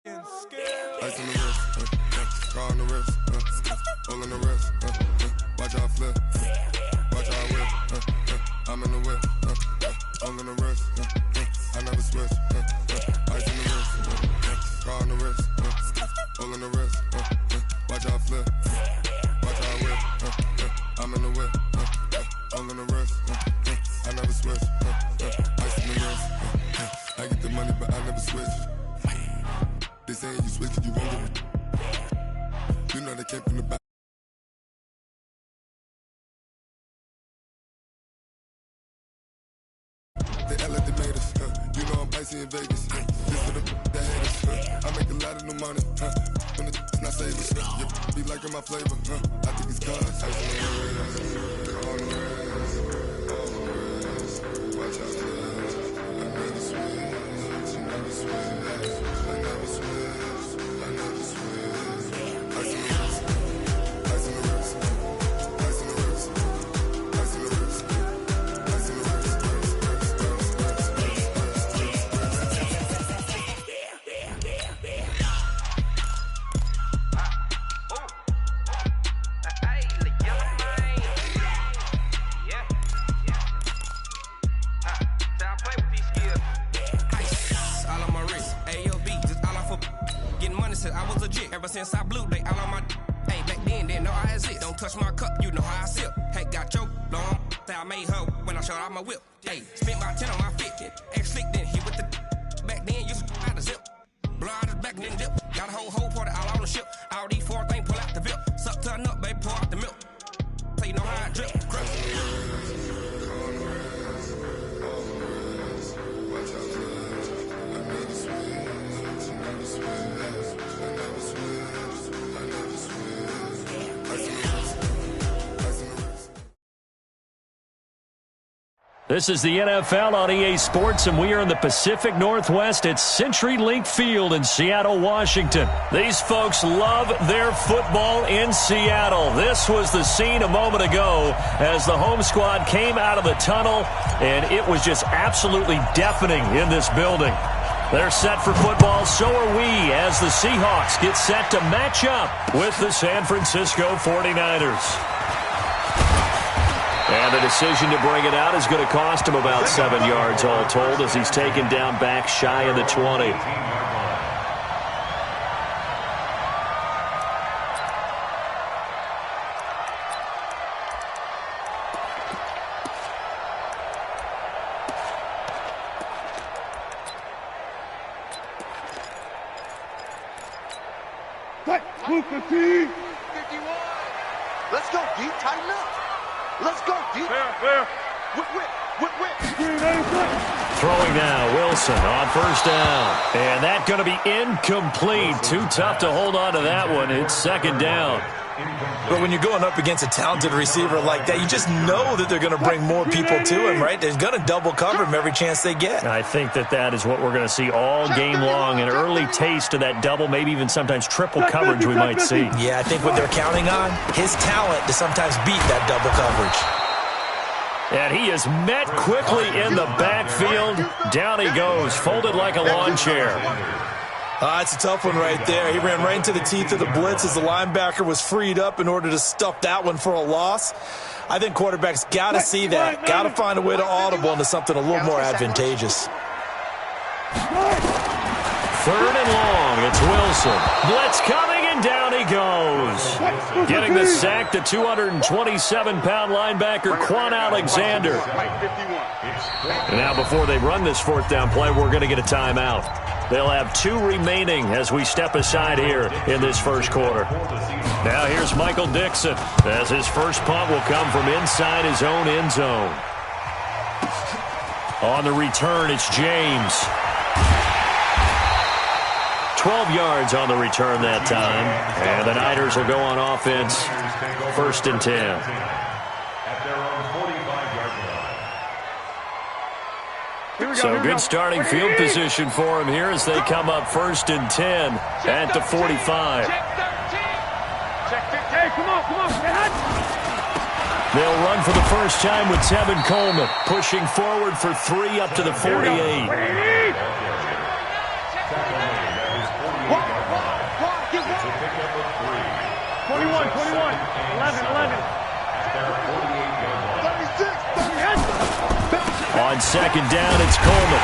Ice on the wrist, car on the wrist, all on the wrist, watch how I flip, watch how I whip, I'm in the whip, all on the wrist, I never switch, ice on the wrist, car on the wrist, all on the wrist, watch how I flip, watch how I whip, I'm in the whip, all on the wrist, I never switch, ice on the wrist, I get the money but I never switch. They saying you switch it, you won't get it. You know they came from the back. They act like they made us. You know I'm icy in Vegas. This for the haters. I make a lot of new money. When it's not saving. Be liking my flavor. I think it's cause. Ice on the wrist, on the wrist, watch out for this. I never switch, you never switch. I never switch. Since I blew, they all on my hey, back then, didn't know I had it. Don't touch my cup, you know how I sip. Hey, got your long, that I made her when I showed out my whip. Hey, spent about 10 on my fit. Ex-slick, then hit with the back then, used to out the zip. Blow out his back, then dip. Got a whole party all on the ship. All these four things, pull out the VIP. Suck to a nut, baby, pour out the milk. So you know how I drip. This is the NFL on EA Sports, and we are in the Pacific Northwest at CenturyLink Field in Seattle, Washington. These folks love their football in Seattle. This was the scene a moment ago as the home squad came out of the tunnel, and it was just absolutely deafening in this building. They're set for football, so are we, as the Seahawks get set to match up with the San Francisco 49ers. And the decision to bring it out is going to cost him about 7 yards all told as he's taken down back shy of the 20. Let's go deep, tighten up. Let's go deep. Throwing now, Wilson on first down. And that's going to be incomplete. Too tough to hold on to that one. It's second down. But when you're going up against a talented receiver like that, you just know that they're going to bring more people to him, right? They're going to double cover him every chance they get. I think that is what we're going to see all game long. An early taste of that double, maybe even sometimes triple coverage we might see. Yeah, I think what they're counting on, his talent to sometimes beat that double coverage. And he is met quickly in the backfield. Down he goes, folded like a lawn chair. It's a tough one right there. He ran right into the teeth of the blitz as the linebacker was freed up in order to stuff that one for a loss. I think quarterbacks got to see that. Got to find a way to audible into something a little more advantageous. Third and long. It's Wilson. Blitz coming, and down he goes. Getting the sack, the 227-pound linebacker, Quan Alexander. And now before they run this fourth down play, we're going to get a timeout. They'll have 2 remaining as we step aside here in this first quarter. Now here's Michael Dixon as his first punt will come from inside his own end zone. On the return, it's James. 12 yards on the return that time. And the Niners will go on offense, first and 10. So good starting field position for him here as they come up first and 10 at the 45. They'll run for the first time with Tevin Coleman, pushing forward for 3 up to the 48. 21, 11. 36. On second down, it's Coleman.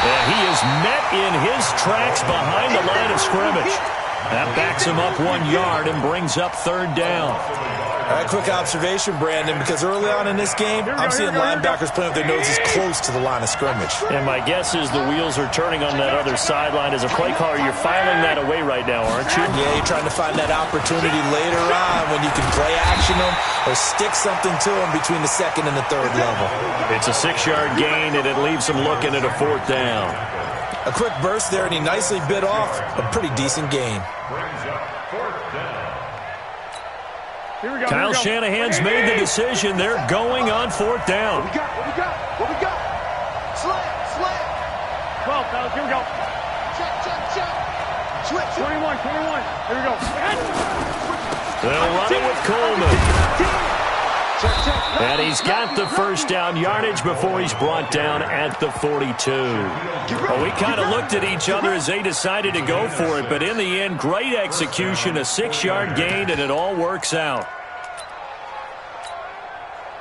And he is met in his tracks behind the line of scrimmage. That backs him up 1 yard and brings up third down. A quick observation, Brandon, because early on in this game, I'm seeing linebackers playing with their noses close to the line of scrimmage. And my guess is the wheels are turning on that other sideline. As a play caller, you're filing that away right now, aren't you? Yeah, you're trying to find that opportunity later on when you can play action them or stick something to them between the second and the third level. It's a 6-yard gain, and it leaves him looking at a fourth down. A quick burst there, and he nicely bit off a pretty decent gain. Kyle Shanahan's made the decision. They're going on fourth down. What we got? Slam. 12, fellas, here we go. Check. Switch. 21. Here we go. They'll run it with Coleman. And he's got the first down yardage before he's brought down at the 42. Well, we kind of looked at each other as they decided to go for it, but in the end, great execution, a 6-yard gain, and it all works out.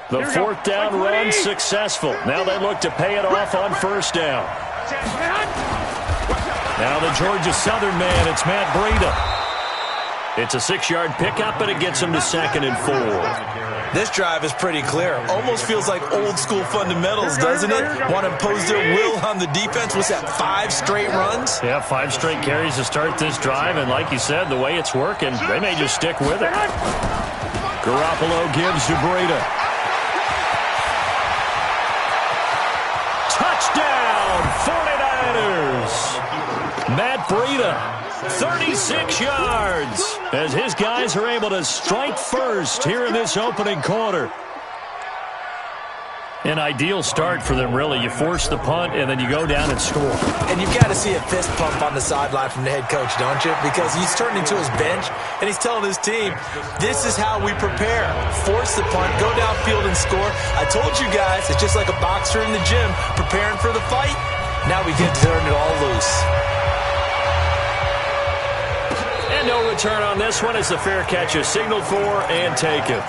The fourth down run successful. Now they look to pay it off on first down. Now the Georgia Southern man, it's Matt Breida. It's a 6-yard pickup, and it gets him to 2nd and 4. This drive is pretty clear. Almost feels like old-school fundamentals, doesn't it? Want to impose their will on the defense. What's that, 5 straight runs? Yeah, 5 straight carries to start this drive, and like you said, the way it's working, they may just stick with it. Garoppolo gives to Breida. Touchdown, 49ers! Matt Breida, 36 yards, as his guys are able to strike first here in this opening quarter. An ideal start for them, really. You force the punt, and then you go down and score. And you've got to see a fist pump on the sideline from the head coach, don't you? Because he's turning to his bench, and he's telling his team, this is how we prepare. Force the punt, go downfield and score. I told you guys, it's just like a boxer in the gym preparing for the fight. Now we get to turn it all loose. And no return on this one as the fair catch is signaled for and taken.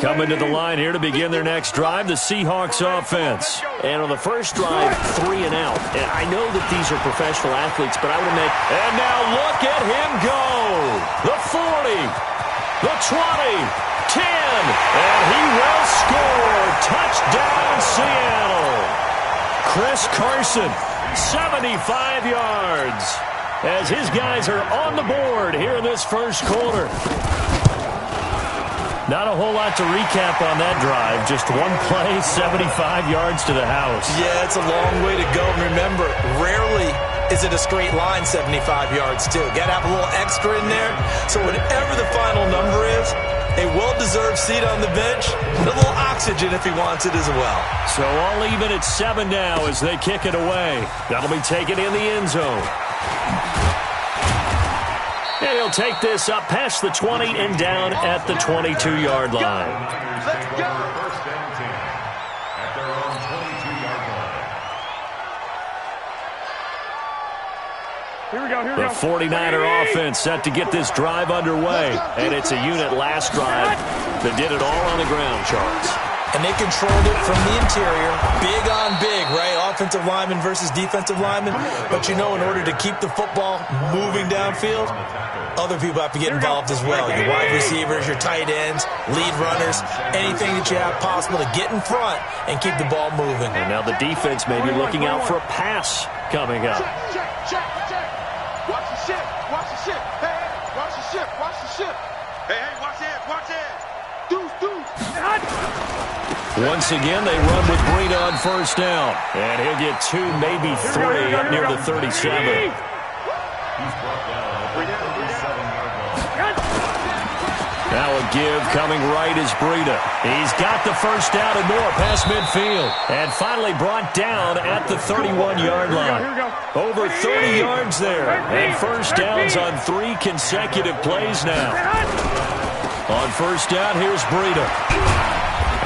Coming to the line here to begin their next drive, the Seahawks offense. And on the first drive, 3 and out. And I know that these are professional athletes, but I would admit, and now look at him go. The 40, the 20, 10, and he will score. Touchdown, Seattle. Chris Carson, 75 yards, as his guys are on the board here in this first quarter. Not a whole lot to recap on that drive. Just one play, 75 yards to the house. Yeah, it's a long way to go. And remember, rarely is it a straight line 75 yards, too. Got to have a little extra in there. So whatever the final number is, a well-deserved seat on the bench, and a little oxygen if he wants it as well. So all even at 7 now as they kick it away. That'll be taken in the end zone. And he'll take this up past the 20 and down at the 22-yard line. Let's go. First and 10 at their own 22-yard line. Here we go. The 49er offense set to get this drive underway. And it's a unit last drive that did it all on the ground, Charles. And they controlled it from the interior. Big on big, right? Offensive lineman versus defensive lineman. But you know, in order to keep the football moving downfield, other people have to get involved as well. Your wide receivers, your tight ends, lead runners, anything that you have possible to get in front and keep the ball moving. And now the defense may be looking out for a pass coming up. Check. Watch the ship. Hey, watch the ship. Hey, watch it. Deuce. Once again, they run with Breida on first down. And he'll get 2, maybe 3 up near the 37. Now a give coming right is Breida. He's got the first down and more past midfield. And finally brought down at the 31-yard line. Over 30 yards there. And first downs on 3 consecutive plays now. On first down, here's Breida.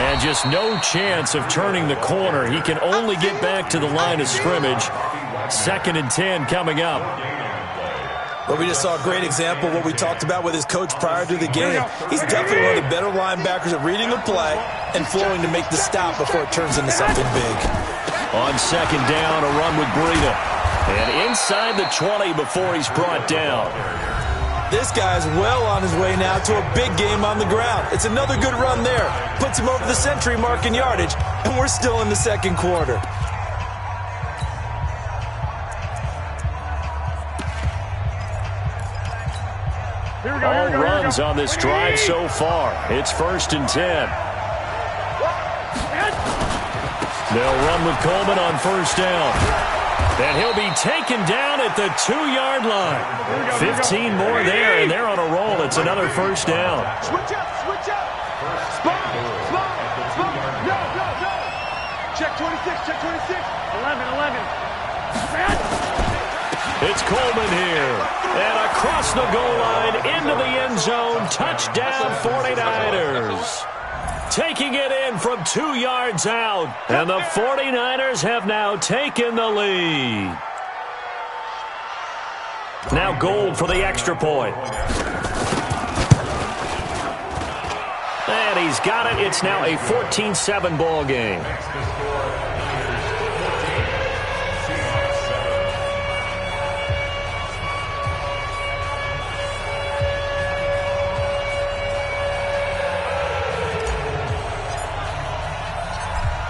And just no chance of turning the corner. He can only get back to the line of scrimmage. 2nd and 10 coming up. Well, we just saw a great example of what we talked about with his coach prior to the game. He's definitely one of the better linebackers at reading a play and flowing to make the stop before it turns into something big. On 2nd down, a run with Breida. And inside the 20 before he's brought down. This guy's well on his way now to a big game on the ground. It's another good run there. Puts him over the century mark in yardage, and we're still in the 2nd quarter. All runs on this drive so far. It's 1st and 10. They'll run with Coleman on 1st down. And he'll be taken down at the 2-yard line. 15 more there, and they're on a roll. It's another 1st down. Switch up, switch up. Spot, spot, spot. No, no, no. Check 26, check 26. 11. It's Coleman here. And across the goal line into the end zone. Touchdown 49ers. Taking it in from 2 yards out. And the 49ers have now taken the lead. Now Gold for the extra point. And he's got it. It's now a 14-7 ball game.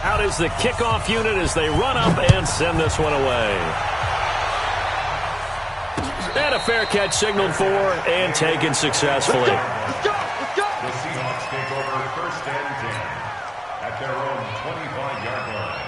Out is the kickoff unit as they run up and send this one away. And a fair catch signaled for and taken successfully. Let's go, let's go. The Seahawks take over 1st and 10 at their own 25-yard line.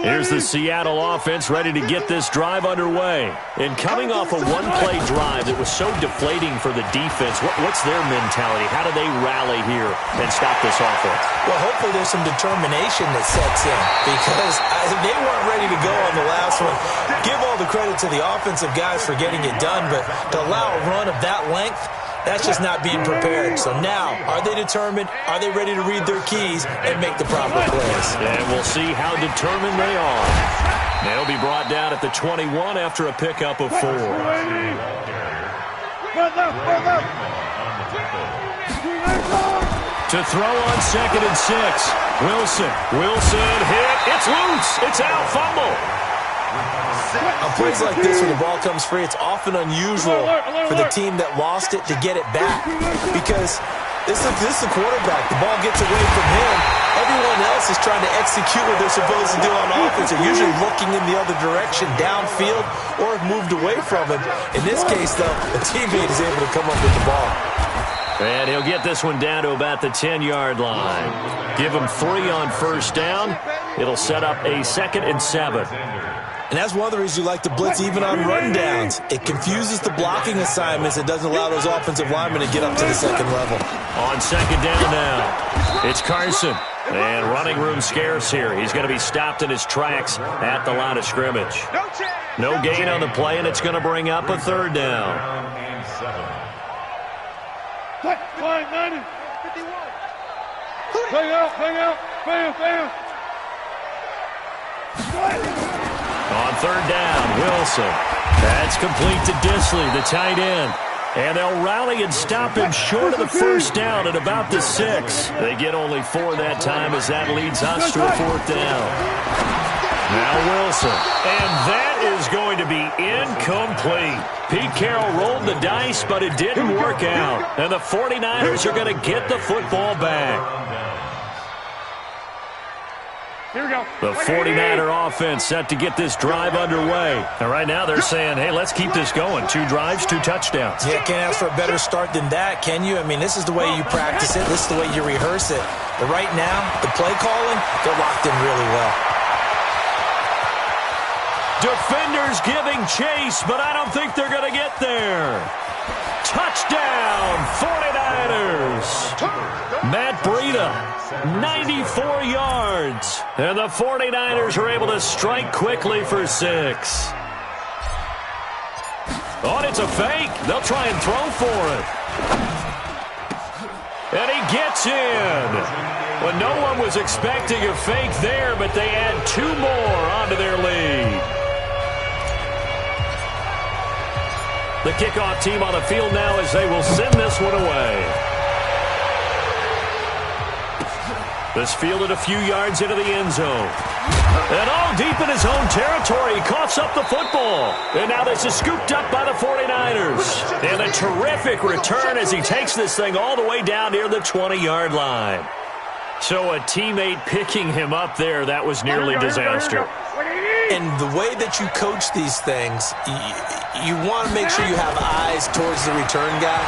Here's the Seattle offense ready to get this drive underway. And coming off a one-play drive that was so deflating for the defense, what's their mentality? How do they rally here and stop this offense? Well, hopefully there's some determination that sets in because they weren't ready to go on the last one. Give all the credit to the offensive guys for getting it done, but to allow a run of that length, that's just not being prepared. So now, are they determined? Are they ready to read their keys and make the proper plays? And we'll see how determined they are. They'll be brought down at the 21 after a pickup of 4. Run left. To throw on 2nd and 6. Wilson hit. It's loose. It's out. Fumble. On plays like this where the ball comes free, it's often unusual for the team that lost it to get it back because this is the quarterback. The ball gets away from him. Everyone else is trying to execute what they're supposed to do on offense. They're usually looking in the other direction, downfield, or have moved away from him. In this case, though, the teammate is able to come up with the ball. And he'll get this one down to about the 10-yard line. Give him 3 on 1st down. It'll set up a 2nd and 7. And that's one of the reasons you like to blitz even on rundowns. It confuses the blocking assignments. It doesn't allow those offensive linemen to get up to the 2nd level. On 2nd down now, it's Carson. And running room scarce here. He's going to be stopped in his tracks at the line of scrimmage. No gain on the play, and it's going to bring up a 3rd down. Flying 90. 51. Hang out. Bam. On 3rd down, Wilson. That's complete to Disley, the tight end. And they'll rally and stop him short of the 1st down at about the 6. They get only 4 that time as that leads us to a 4th down. Now Wilson. And that is going to be incomplete. Pete Carroll rolled the dice, but it didn't work out. And the 49ers are going to get the football back. Here we go. The 49er offense set to get this drive underway. And right now they're saying, hey, let's keep this going. 2 drives, 2 touchdowns. Yeah, can't ask for a better start than that, can you? I mean, this is the way you practice it. This is the way you rehearse it. But right now, the play calling, they're locked in really well. Defenders giving chase, but I don't think they're going to get there. Touchdown, 49ers. Matt Breida, 94 yards. And the 49ers are able to strike quickly for 6. Oh, it's a fake. They'll try and throw for it. And he gets in. Well, no one was expecting a fake there, but they add 2 more onto their lead. The kickoff team on the field now as they will send this one away. This fielded a few yards into the end zone. And all deep in his own territory, he coughs up the football. And now this is scooped up by the 49ers. And a terrific return as he takes this thing all the way down near the 20-yard line. So a teammate picking him up there, that was nearly disaster. And the way that you coach these things, you want to make sure you have eyes towards the return guy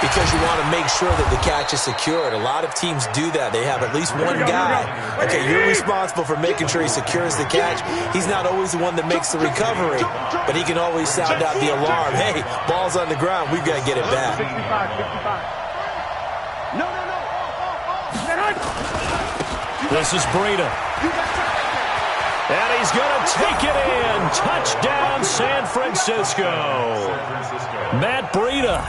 because you want to make sure that the catch is secured. A lot of teams do that. They have at least one guy. Okay, you're responsible for making sure he secures the catch. He's not always the one that makes the recovery, but he can always sound out the alarm. Hey, ball's on the ground. We've got to get it back. 55. No. This is Breida. And he's going to take it in. Touchdown, San Francisco. Matt Breida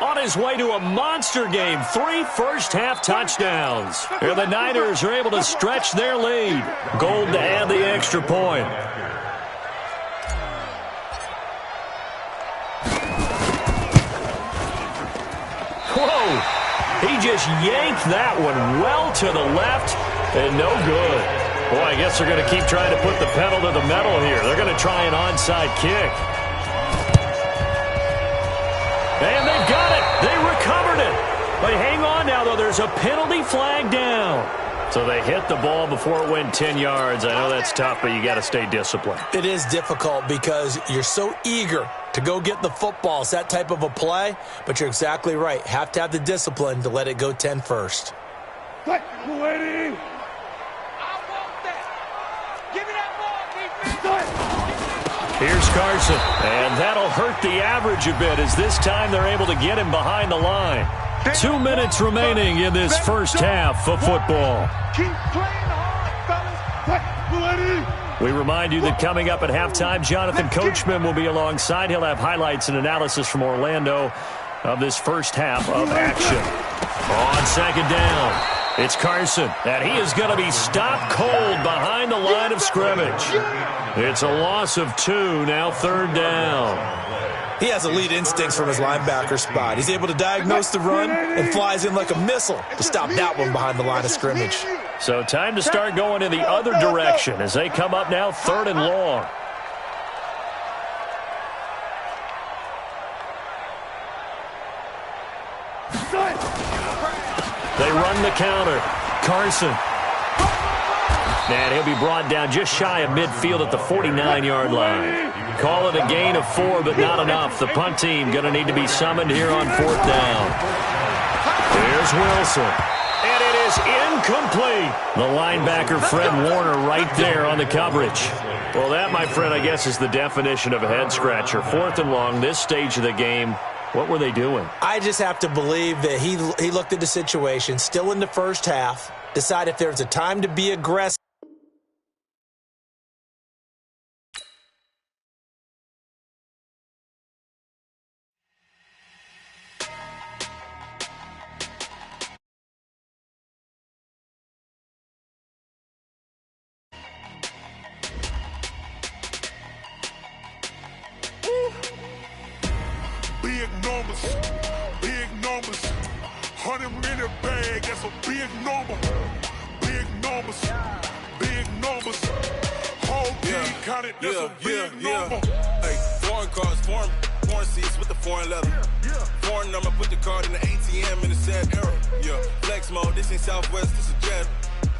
on his way to a monster game. 3 first-half touchdowns. And the Niners are able to stretch their lead. Gold to add the extra point. Whoa. He just yanked that one well to the left and no good. Boy, I guess they're going to keep trying to put the pedal to the metal here. They're going to try an onside kick. And they've got it. They recovered it. But hang on now, though. There's a penalty flag down. So they hit the ball before it went 10 yards. I know that's tough, but you got to stay disciplined. It is difficult because you're so eager to go get the football. It's that type of a play, but you're exactly right. Have to have the discipline to let it go 10 first. Waiting. Here's Carson, and that'll hurt the average a bit as this time they're able to get him behind the line. 2 minutes remaining in this first half of football. Keep playing hard, fellas. We remind you that coming up at halftime, Jonathan Coachman will be alongside. He'll have highlights and analysis from Orlando of this first half of action. On second down, it's Carson, and he is going to be stopped cold behind the line of scrimmage. It's a loss of 2, now third down. He has elite instincts from his linebacker spot. He's able to diagnose the run and flies in like a missile to stop that one behind the line of scrimmage. So time to start going in the other direction as they come up now 3rd and long. They run the counter. Carson. And he'll be brought down just shy of midfield at the 49-yard line. Call it a gain of 4, but not enough. The punt team going to need to be summoned here on 4th down. Here's Wilson. And it is incomplete. The linebacker, Fred Warner, right there on the coverage. Well, that, my friend, I guess is the definition of a head-scratcher. 4th and long, this stage of the game. What were they doing? I just have to believe that he looked at the situation, still in the first half, decided if there's a time to be aggressive. Big numbers, 100-minute bag, that's a big number. Big numbers, whole team counted, that's a big number. Hey, foreign cars, foreign seats with the foreign leather. Foreign number, put the card in the ATM in the sad era. Yeah, flex mode, this ain't Southwest, this is jet.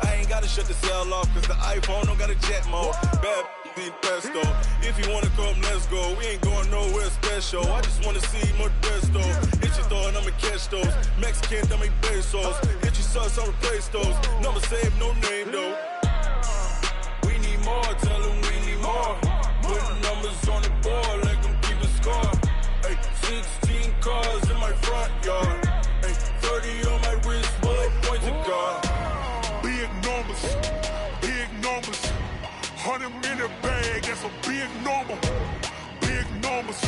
I ain't gotta shut the cell off, cause the iPhone don't got a jet mode. Bad be pesto. If you wanna come, let's go. We ain't going nowhere special. I just wanna see Modesto. Hit your throw and I'ma catch those. Mexican, dummy pesos. Hit your sauce, I'll replace those. Number saved, no name though. We need more, tell them we need more. Put the numbers on the board, let them keep the score. Hey, 16 cars in my front yard. Hey, 30 on my wrist, bullet point to God. Big numbers, 100-minute bag, that's a big number. Big numbers,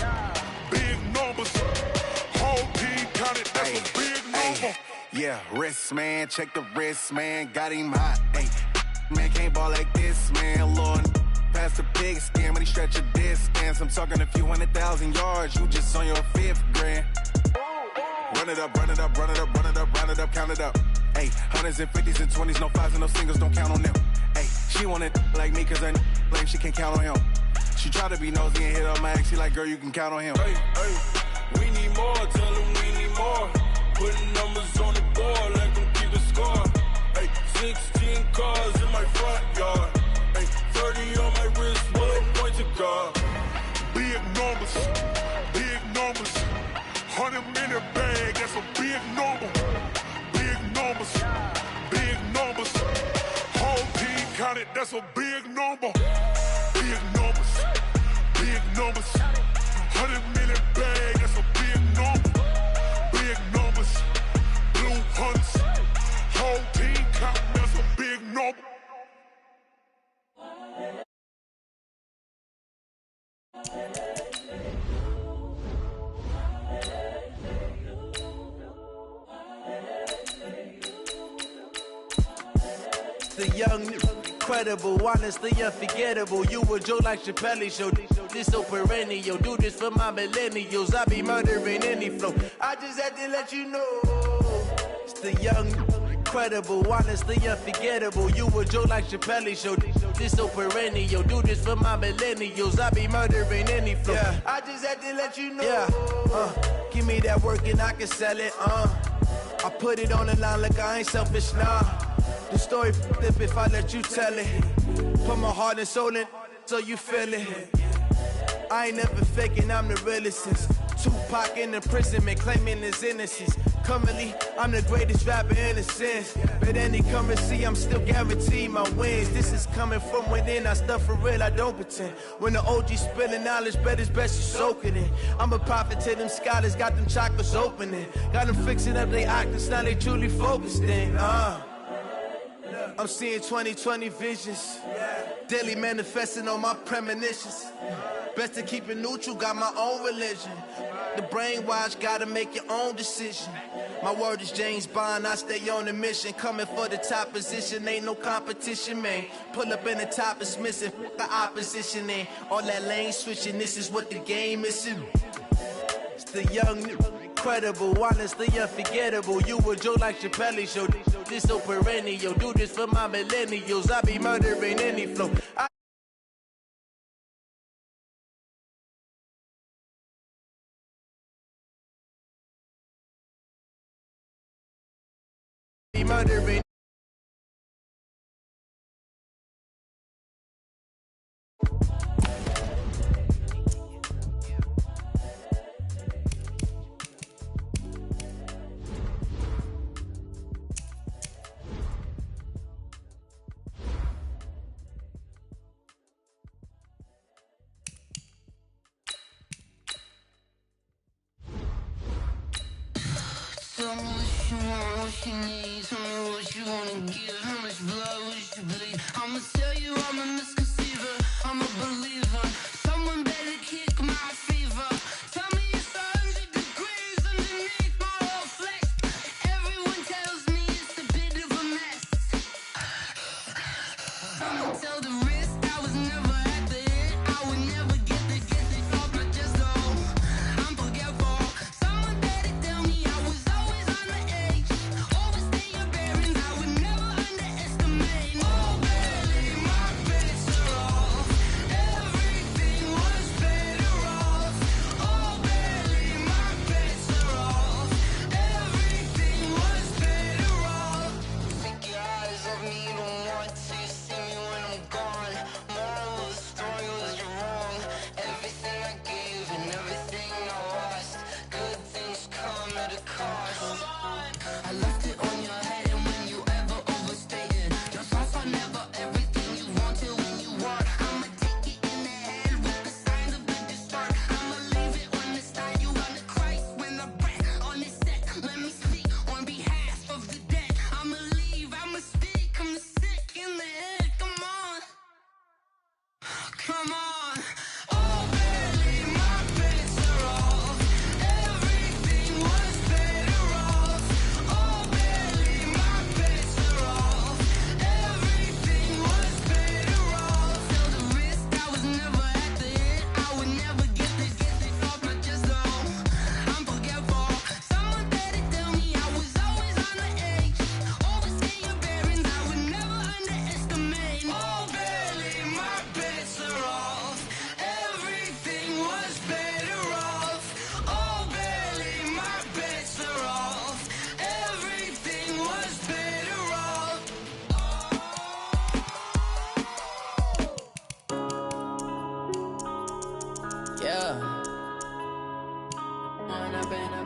whole team counted, that's a big number. Yeah, wrist, man, check the wrist, man, got him hot. Hey, man, can't ball like this, man, Lord. Past the big skin, when he stretch a distance. I'm talking a few 100,000 yards, you just on your 5th grand. Run it up, run it up, run it up, run it up, run it up, count it up. Hey, hundreds and 50s and 20s, no 5s and no singles, don't count on them. Hey, she want it like me, cause her like she can count on him. She try to be nosy and hit up my ex, she like, girl, you can count on him. Hey, we need more, tell them we need more. Putting numbers on the board, let them keep the score. Hey, 16 cars in my front yard. Hey, 30 on my wrist, bullet point to God. Big numbers, 100-minute bag, that's a big number. Big numbers, whole team counted, that's a big number. Big numbers, 100-minute bag, that's a big number. Big numbers, blue hunts, whole team counting, that's a big number. The young, incredible, honestly unforgettable. You a joke like Chappelle show. This so perennial. Do this for my millennials. I be murdering any flow. I just had to let you know. It's the young, incredible, honestly unforgettable. You a joke like Chappelle show. This so perennial. Do this for my millennials. I be murdering any flow. Yeah. I just had to let you know. Yeah. Give me that work and I can sell it. I put it on the line like I ain't selfish, nah. The story flip if I let you tell it. Put my heart and soul in so you feel it. I ain't never faking, I'm the realest since Tupac in imprisonment, claiming his innocence. Currently, I'm the greatest rapper in a sense. But any currency, I'm still guaranteed my wins. This is coming from within, I stuff for real, I don't pretend. When the OG spilling knowledge, bet it's best you soak it in. I'm a prophet to them scholars, got them chakras opening. Got them fixing up their octaves, now they truly focused in. I'm seeing 2020 visions, daily manifesting on my premonitions. Best to keep it neutral, got my own religion. The brainwash, gotta make your own decision. My word is James Bond, I stay on a mission. Coming for the top position, ain't no competition, man. Pull up in the top, it's missing, the opposition in. All that lane switching, this is what the game is. It's the young, incredible, honestly unforgettable. You a joke like Chappelle show. This so perennial. Do this for my millennials. I be murdering any flow. I be murdering. Tell me what you want, what you need. Tell me what you wanna give. How much blood would you bleed? I'ma tell you I'm a misconceiver. I'm a believer. Someone better kick my fever. Tell me it's 100 degrees underneath my whole flesh. Everyone tells me it's a bit of a mess. I'ma tell the risk I was never at the end. I would never get the off my chest though. I'm forgetful. Someone better tell me I was always on the edge. Overstay your bearings, I would never underestimate. Oh baby, my bets are off. Everything was better off. Oh baby, my bets are off. Everything was better off. Take your eyes off me, don't want to see me when I'm gone. Moral of the story was you're wrong. Everything I gave and everything I lost. Good things come at a cost. I left it on your head and when you ever overstated. Your thoughts are never everything you wanted when you want. I'ma take it in the head with the signs of the distort. I'ma leave it on the side. You on the Christ when I breath on this set. Let me speak on behalf of the dead. I'ma leave, I'ma speak. I'm sick in the head. Come on. Come on. Oh baby, my bets are off. Everything was better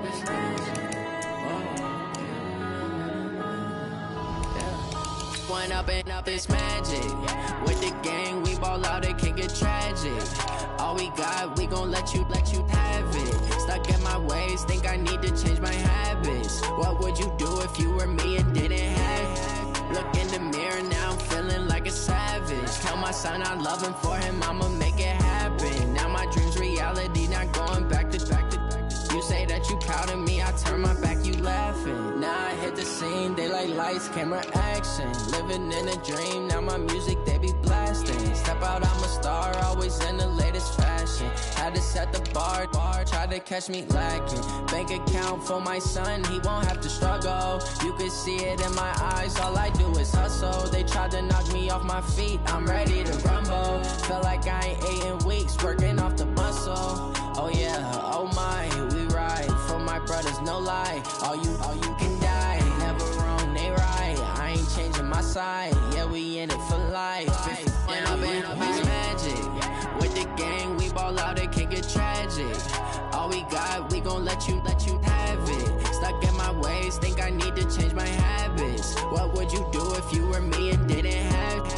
up, it's magic. One up and up, it's magic. With the gang, we ball out, it can get tragic. All we got, we gon' let you have it. Stuck in my ways, think I need to change my habits. What would you do if you were me and didn't have it? Look in the mirror, now I'm feeling like a savage. Tell my son I love him, for him I'ma make it happen. Now my dream's reality, not going back to. You say that you proud of me, I turn my back, you laughing. Now I hit the scene, they like lights, camera, action. Living in a dream, now my music, they be blasting. Step out, I'm a star, always in the latest fashion. Had to set the bar, try to catch me lacking. Bank account for my son, he won't have to struggle. You can see it in my eyes, all I do is hustle. They tried to knock me off my feet, I'm ready to rumble. Feel like I ain't ate in weeks, working off the muscle. Oh yeah, oh my, we ride for my brothers, no lie. All you can die, never wrong, they right. I ain't changing my side, yeah, we in it for life. And up, it's magic. With the gang, we ball out, it can get tragic. All we got, we gon' let you have it. Stuck in my ways, think I need to change my habits. What would you do if you were me and didn't have it?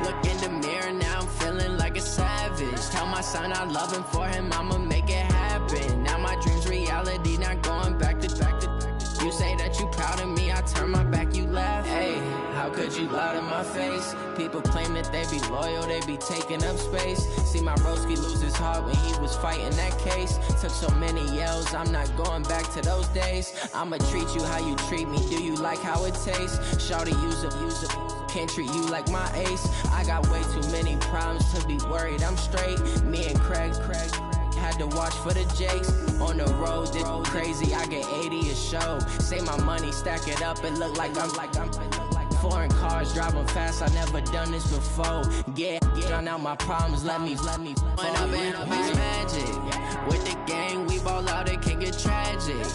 Look in the mirror, now I'm feeling like a savage. Tell my son I love him, for him I'ma make it happen. Now my dream's reality, not going back to. You say that you proud of me, I turn my back, you laugh. Hey, how could you lie to my face? People claim that they be loyal, they be taking up space. See my broski lose his heart when he was fighting that case. Took so many yells, I'm not going back to those days. I'ma treat you how you treat me, do you like how it tastes? Shawty, use a can't treat you like my ace. I got way too many problems to be worried, I'm straight. Me and Craig had to watch for the Jakes. On the road, this crazy, I get 80 a show. Say my money, stack it up, it look like I'm foreign cars, driving fast, I never done this before. Get drown out my problems, let me One up and up, it's magic. With the gang, we ball out, it can get tragic.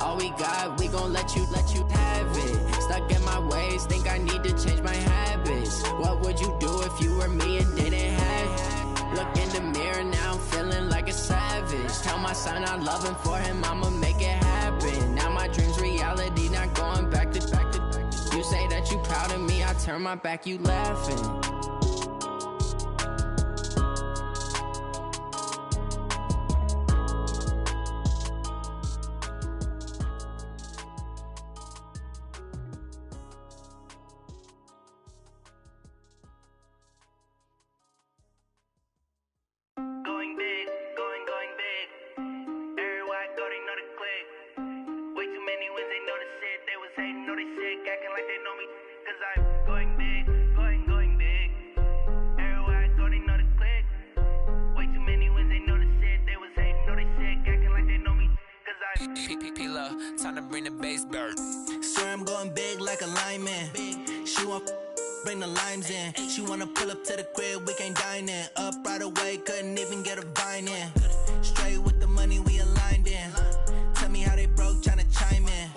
All we got, we gon' let you have it. Stuck in my ways, think I need to change my habits. What would you do if you were me and didn't have it? Look in the mirror, now I'm feeling like a savage. Tell my son I love him, for him I'ma make it happen. Now my dream's reality, not going back to. You say that you proud of me, I turn my back, you laughing. Time to bring the bass bird. Swear I'm going big like a lineman. She want bring the limes in. She wanna pull up to the crib, we can't dine in. Up right away, couldn't even get a vine in. Straight with the money, we aligned in. Tell me how they broke, tryna chime in.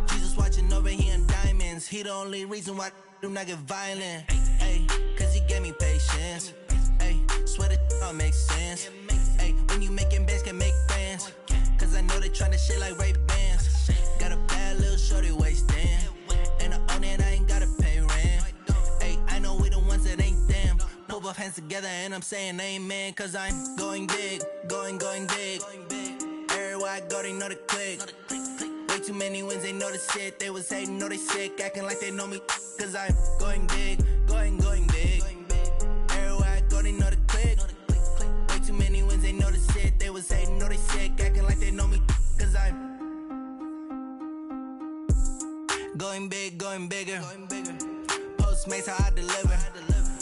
Jesus watching over here in diamonds. He the only reason why I do not get violent. Ay, cause he gave me patience. Ay, swear that all makes sense. Ay, when you making bands, can make friends. Cause I know they tryna shit like Ray-Bans. Got a bad little shorty wasting. And I own it, I ain't gotta pay rent. Ay, I know we the ones that ain't them. Pull both hands together and I'm saying amen. Cause I'm going big, going big. Everywhere I go, they know the click. Way too many wins, they know the shit. They was hating, know they sick, acting like they know me. Cause I'm going big, going big. Everywhere I go, they know the click. Way too many wins, they know the shit. They was hating, know they sick, acting like they know me. Cause I'm going big, going bigger. Postmates, how I deliver.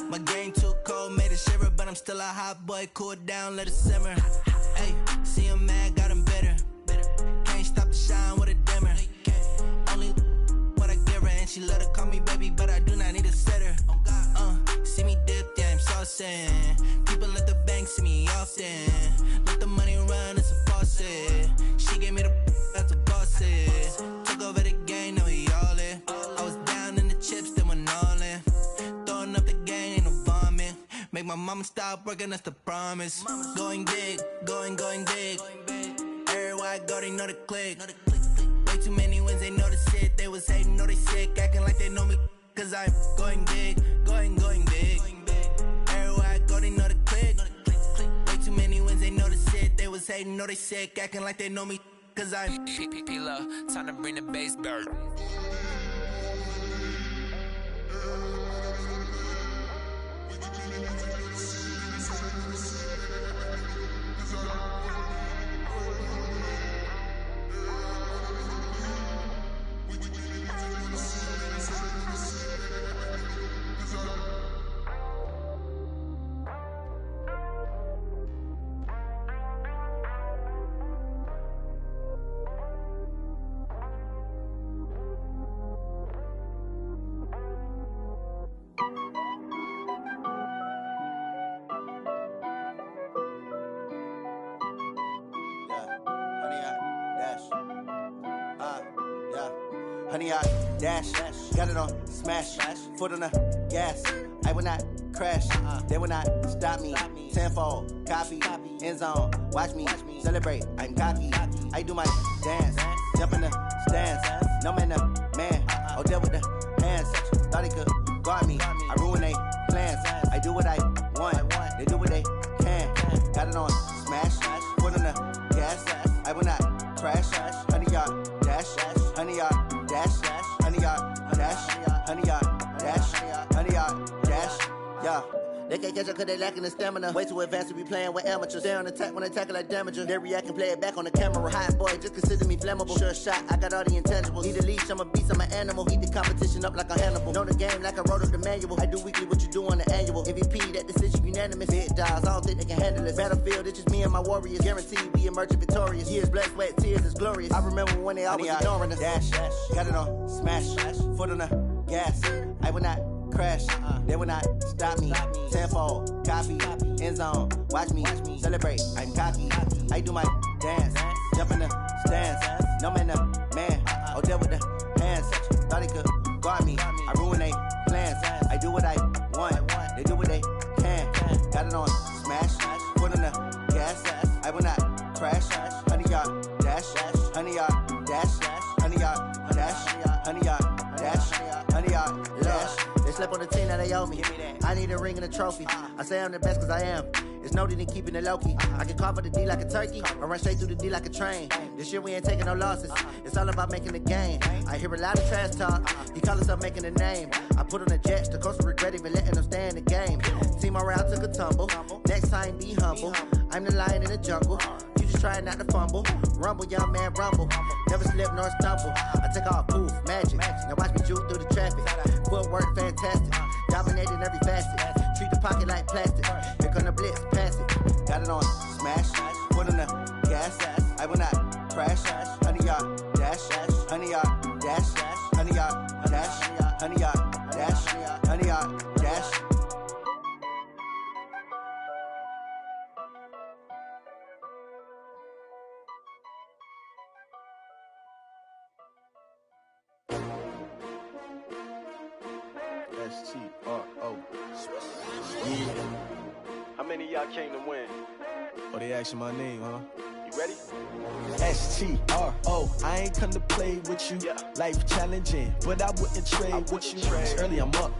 My game too cold, made it shiver. But I'm still a hot boy, cool it down, let it simmer. Hey, see him mad, got him bitter. Can't stop the shine with a dimmer. Only what I give her, and she love to call me baby, but I do not need a sitter. See me dip, yeah, I'm saucing. People at the bank see me often. Let the money run, it's a faucet. She gave me the that's a bosses. Took over the game, now we all in. I was down in the chips, then went all in. Throwing up the game, ain't no vomit. Make my mama stop working, that's the promise. Going big, going big. Everywhere Everywhere I go, they know the click. Way too many wins, they know the shit. They was hating, know they sick, acting like they know me. Cause I'm going big, going big. Everywhere I go, they know the click. Way too many wins, they know the shit. They was hating, know they sick, acting like they know me. Cause I'm P-P-P-Love, time to bring the bass bird. Honey, I dash, got it on smash, foot on the gas. I will not crash, they will not stop me. Tenfold, copy, end zone, watch me celebrate. I'm cocky, I do my dance, jump in the stands. No man, oh, deal with the hands. Thought he could guard me, I ruin they plans. I do what I want, they do what they can. Got it on smash, foot on the gas. I will not crash, honey, y'all dash, honey, y'all dash, honey, y'all dash, honey, y'all dash, honey, y'all dash, yeah. They can't catch up cause they lacking the stamina. Way too advanced to be playing with amateurs. Stay on attack when they tackle like damager. They react and play it back on the camera. Hot boy, just consider me flammable. Sure shot, I got all the intangibles. Need a leash, I'm a beast, I'm an animal. Heat the competition up like a Hannibal. Know the game like I wrote up the manual. I do weekly what you do on the annual. MVP, that decision unanimous. Big dogs, I don't think they can handle it. Battlefield, it's just me and my warriors. Guaranteed we emerging victorious. Years, blood, sweat, tears, it's glorious. I remember when they always ignoring us. Dash, got it on smash, foot on the gas. I will not crash, they will not stop me. Tenfold, copy, end zone, watch me celebrate. I'm cocky, I do my dance, jump in the stands. No man, oh, deal with the hands. Thought he could guard me, I ruin they plans. I do what I want, they do what they can. Got it on smash, foot on the gas. I will not crash, honey, y'all dash, honey, y'all dash, honey, y'all dash, honey, y'all dash, honey, y'all dash. They slept on the team that they owe me. I need a ring and a trophy. I say I'm the best cause I am. It's no need in keeping it low key. I can call for the D like a turkey, or run straight through the D like a train. This year we ain't taking no losses. It's all about making the game. I hear a lot of trash talk. He call himself making a name. I put on the jets. The coach regret even letting them stay in the game. Team around took a tumble. Next time be humble. I'm the lion in the jungle. You just trying not to fumble. Rumble, young man, rumble. Never slip nor stumble. I take off, poof, magic. Now watch me juke through the traffic. Footwork fantastic. Dominating every facet. Treat the pocket like plastic. Here come the blitz, pass it. Got it on smash, foot on the gas. I will not crash. Honey, y'all dash, honey, y'all dash, honey, y'all dash, honey, y'all dash, honey, y'all dash. S-T-R-O. Yeah. How many of y'all came to win? Oh, they asking my name, huh? You ready? S-T-R-O. I ain't come to play with you. Life challenging, but I wouldn't trade with you. It's early, I'm up.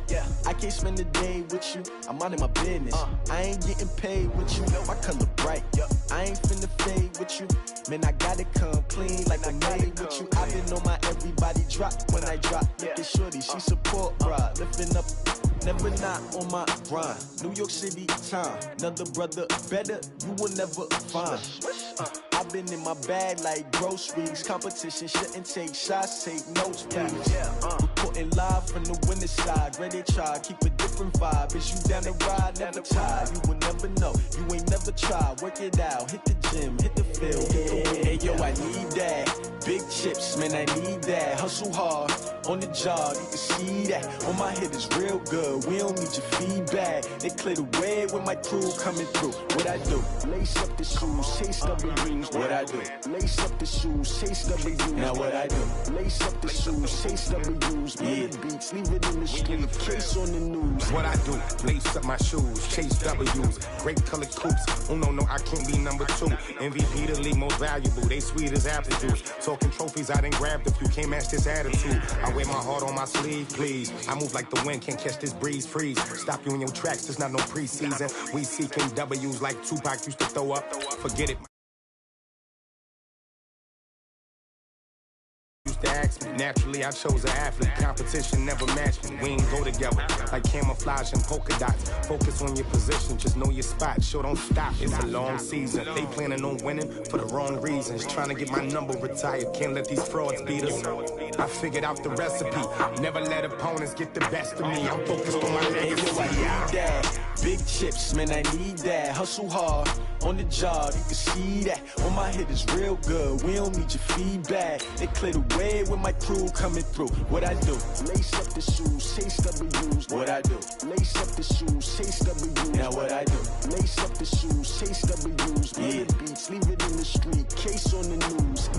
I can't spend the day with you. I'm out of my business. I ain't getting paid with you. My color bright. I ain't finna fade with you. Man, I gotta come clean like I made with you. I been on my everybody drop when I drop. Look at shorty, she support, bruh. Lifting up, never not on my grind. New York City time, another brother better, you will never find. I've been in my bag like groceries. Competition shouldn't take shots, take notes, please. Reporting live from the winning side. Ready to try, keep a different vibe. Is you down the ride, never tired. You will never know, you ain't never tried. Work it out, hit the gym, hit the field. Hey yo, I need that. Big chips, man, I need that. Hustle hard, on the job, you can see that. On my head is real good, we don't need your feedback. They clear the way with my crew coming through. What I do, lace up the shoes, chase double dreams. What I do? Lace up the shoes, chase W's. Now what I do? Lace up the shoes, chase W's. Yeah, beats, leave it in the street, case on the news. What I do? Lace up my shoes, chase W's. Great colored coops. Oh no, I can't be number 2. MVP the league most valuable. They sweet as apple juice. Talking trophies, I done grabbed a few. Can't match this attitude. I wear my heart on my sleeve, please. I move like the wind, can't catch this breeze. Freeze. Stop you in your tracks. There's not no preseason. We seeking W's like Tupac used to throw up. Forget it. To ask me. Naturally, I chose an athlete. Competition never matched me. We ain't go together like camouflage and polka dots. Focus on your position, just know your spot. Sure, don't stop. It's a long season. They planning on winning for the wrong reasons. Trying to get my number retired. Can't let these frauds beat us. I figured out the recipe. Never let opponents get the best of me. I'm focused on my legacy. I need that. Big chips, man, I need that. Hustle hard on the job, you can see that. On my hit is real good. We don't need your feedback. They clear the way with my crew coming through. What I do? Lace up the shoes, chase W's. What I do? Lace up the shoes, chase W's. Now what I do? Lace up the shoes, chase W's. Yeah, beats, leave it in the street, case on the news.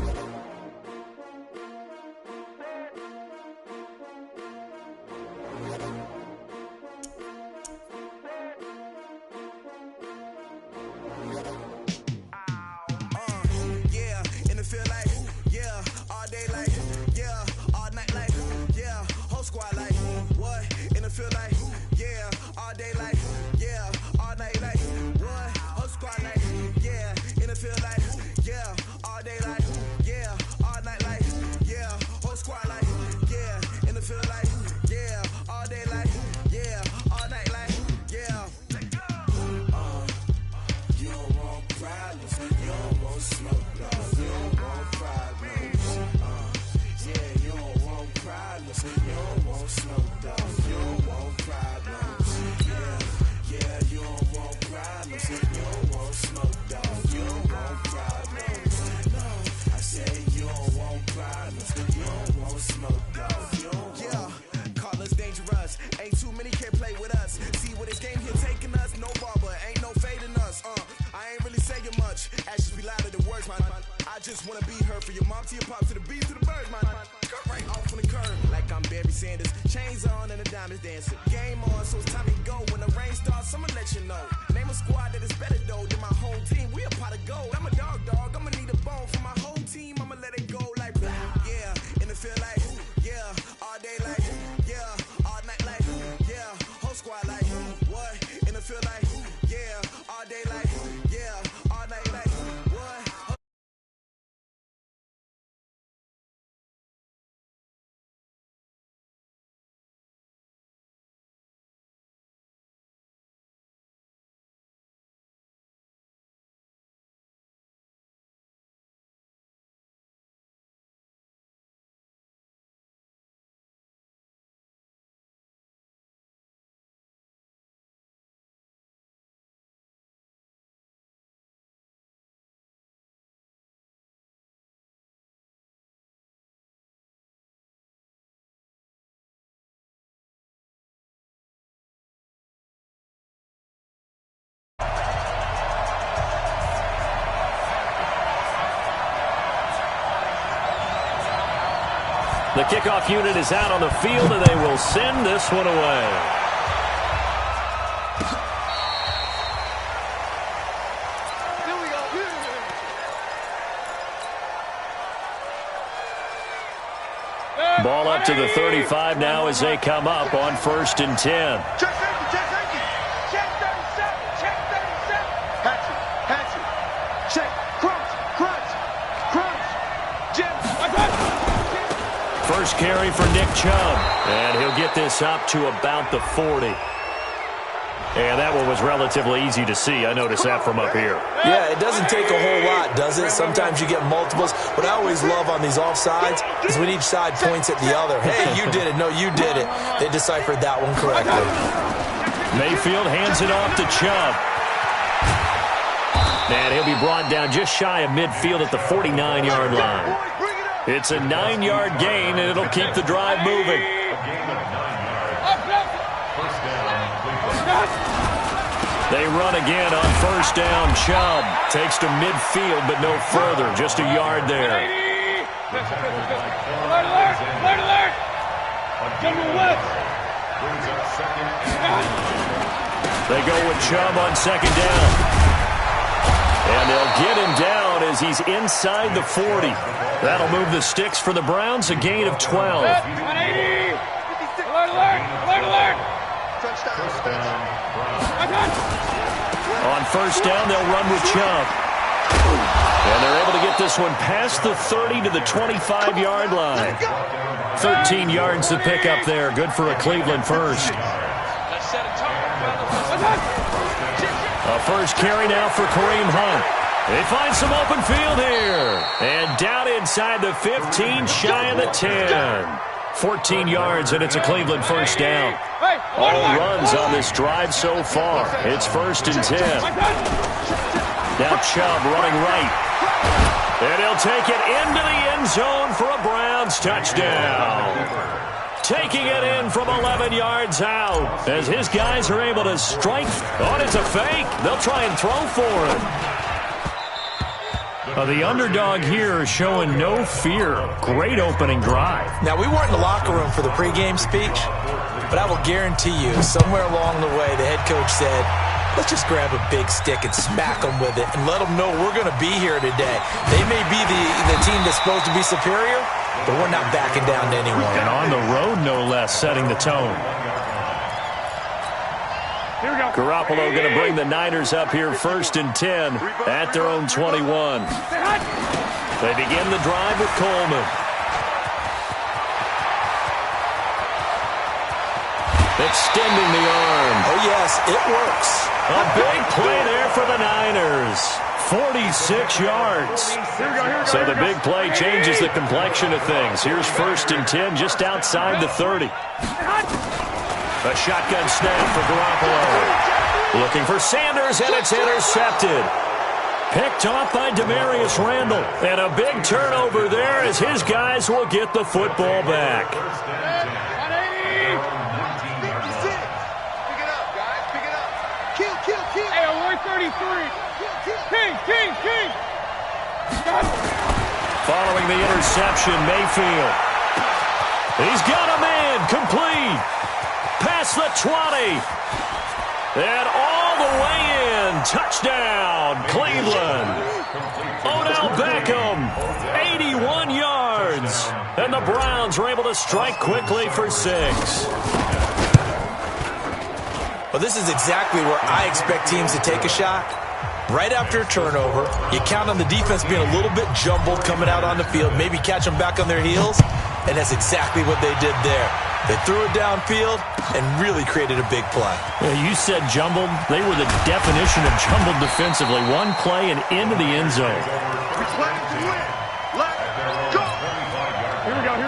The kickoff unit is out on the field, and they will send this one away. Ball up to the 35 now as they come up on 1st and 10. Check 37. Check 37. Hatchet. Check. Crunch. Jim. First carry for Nick Chubb, and he'll get this up to about the 40. And that one was relatively easy to see. I noticed that from up here. Yeah, it doesn't take a whole lot, does it? Sometimes you get multiples. What I always love on these offsides is when each side points at the other. Hey, you did it. No, you did it. They deciphered that one correctly. Mayfield hands it off to Chubb. And he'll be brought down just shy of midfield at the 49-yard line. It's a 9-yard gain, and it'll keep the drive moving. They run again on first down. Chubb takes to midfield, but no further. Just a yard there. Alert! General West! They go with Chubb on second down. And they'll get him down as he's inside the 40. That'll move the sticks for the Browns, a gain of 12. 180! Alert! On first down, they'll run with Chubb. And they're able to get this one past the 30 to the 25-yard line. 13 yards to pick up there. Good for a Cleveland first. A first carry now for Kareem Hunt. They find some open field here. And down inside the 15, shy of the 10. 14 yards, and it's a Cleveland first down. All runs on this drive so far. It's first and 10. Now Chubb running right. And he'll take it into the end zone for a Browns touchdown. Taking it in from 11 yards out. As his guys are able to strike. Oh, it's a fake. They'll try and throw for him. The underdog here showing no fear. Great opening drive. Now, we weren't in the locker room for the pregame speech, but I will guarantee you, somewhere along the way, the head coach said, let's just grab a big stick and smack them with it and let them know we're going to be here today. They may be the team that's supposed to be superior, but we're not backing down to anyone. And on the road, no less, setting the tone. Here we go. Garoppolo going to bring the Niners up here first and 10 at their own 21. They begin the drive with Coleman. Extending the arm. Oh, yes, it works. A big play there for the Niners. 46 yards. So the big play changes the complexion of things. Here's first and 10 just outside the 30. A shotgun snap for Garoppolo. Looking for Sanders, and it's intercepted. Picked off by Demarius Randall. And a big turnover there as his guys will get the football back. 180! 56! Pick it up, guys. Pick it up. Kill. Hey, alert 33. King. Following the interception, Mayfield. He's got a man. Complete. Past the 20. And all the way in. Touchdown, Cleveland. Odell Beckham, 81 yards. And the Browns are able to strike quickly for 6. Well, this is exactly where I expect teams to take a shot. Right after a turnover, you count on the defense being a little bit jumbled coming out on the field, maybe catch them back on their heels, and that's exactly what they did there. They threw it downfield and really created a big play. You said jumbled. They were the definition of jumbled defensively. One play and into the end zone.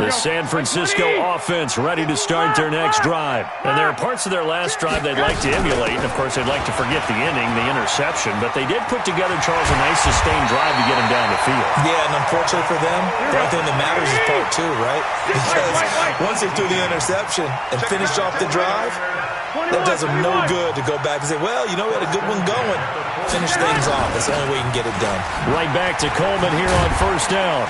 The San Francisco offense ready to start their next drive. And there are parts of their last drive they'd like to emulate. And, of course, they'd like to forget the inning, the interception. But they did put together, Charles, a nice sustained drive to get them down the field. Yeah, and unfortunately for them, the only thing that matters is part 2, right? Because once they threw the interception and finished off the drive, that does them no good to go back and say, well, you know, we had a good one going. Finish things off. That's the only way you can get it done. Right back to Coleman here on first down.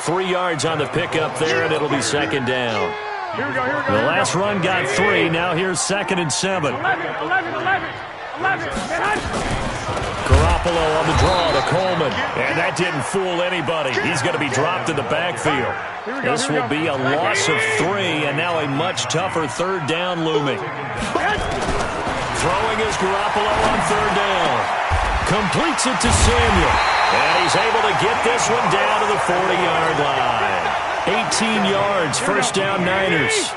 3 yards on the pickup there, and it'll be second down. Here we go. The last run got 3. Now here's second and 7. 11. Garoppolo on the draw to Coleman. And that didn't fool anybody. He's going to be dropped in the backfield. This will be a loss of 3, and now a much tougher third down looming. Throwing is Garoppolo on third down. Completes it to Samuel. And he's able to get this one down to the 40-yard line. 18 yards, first down Niners.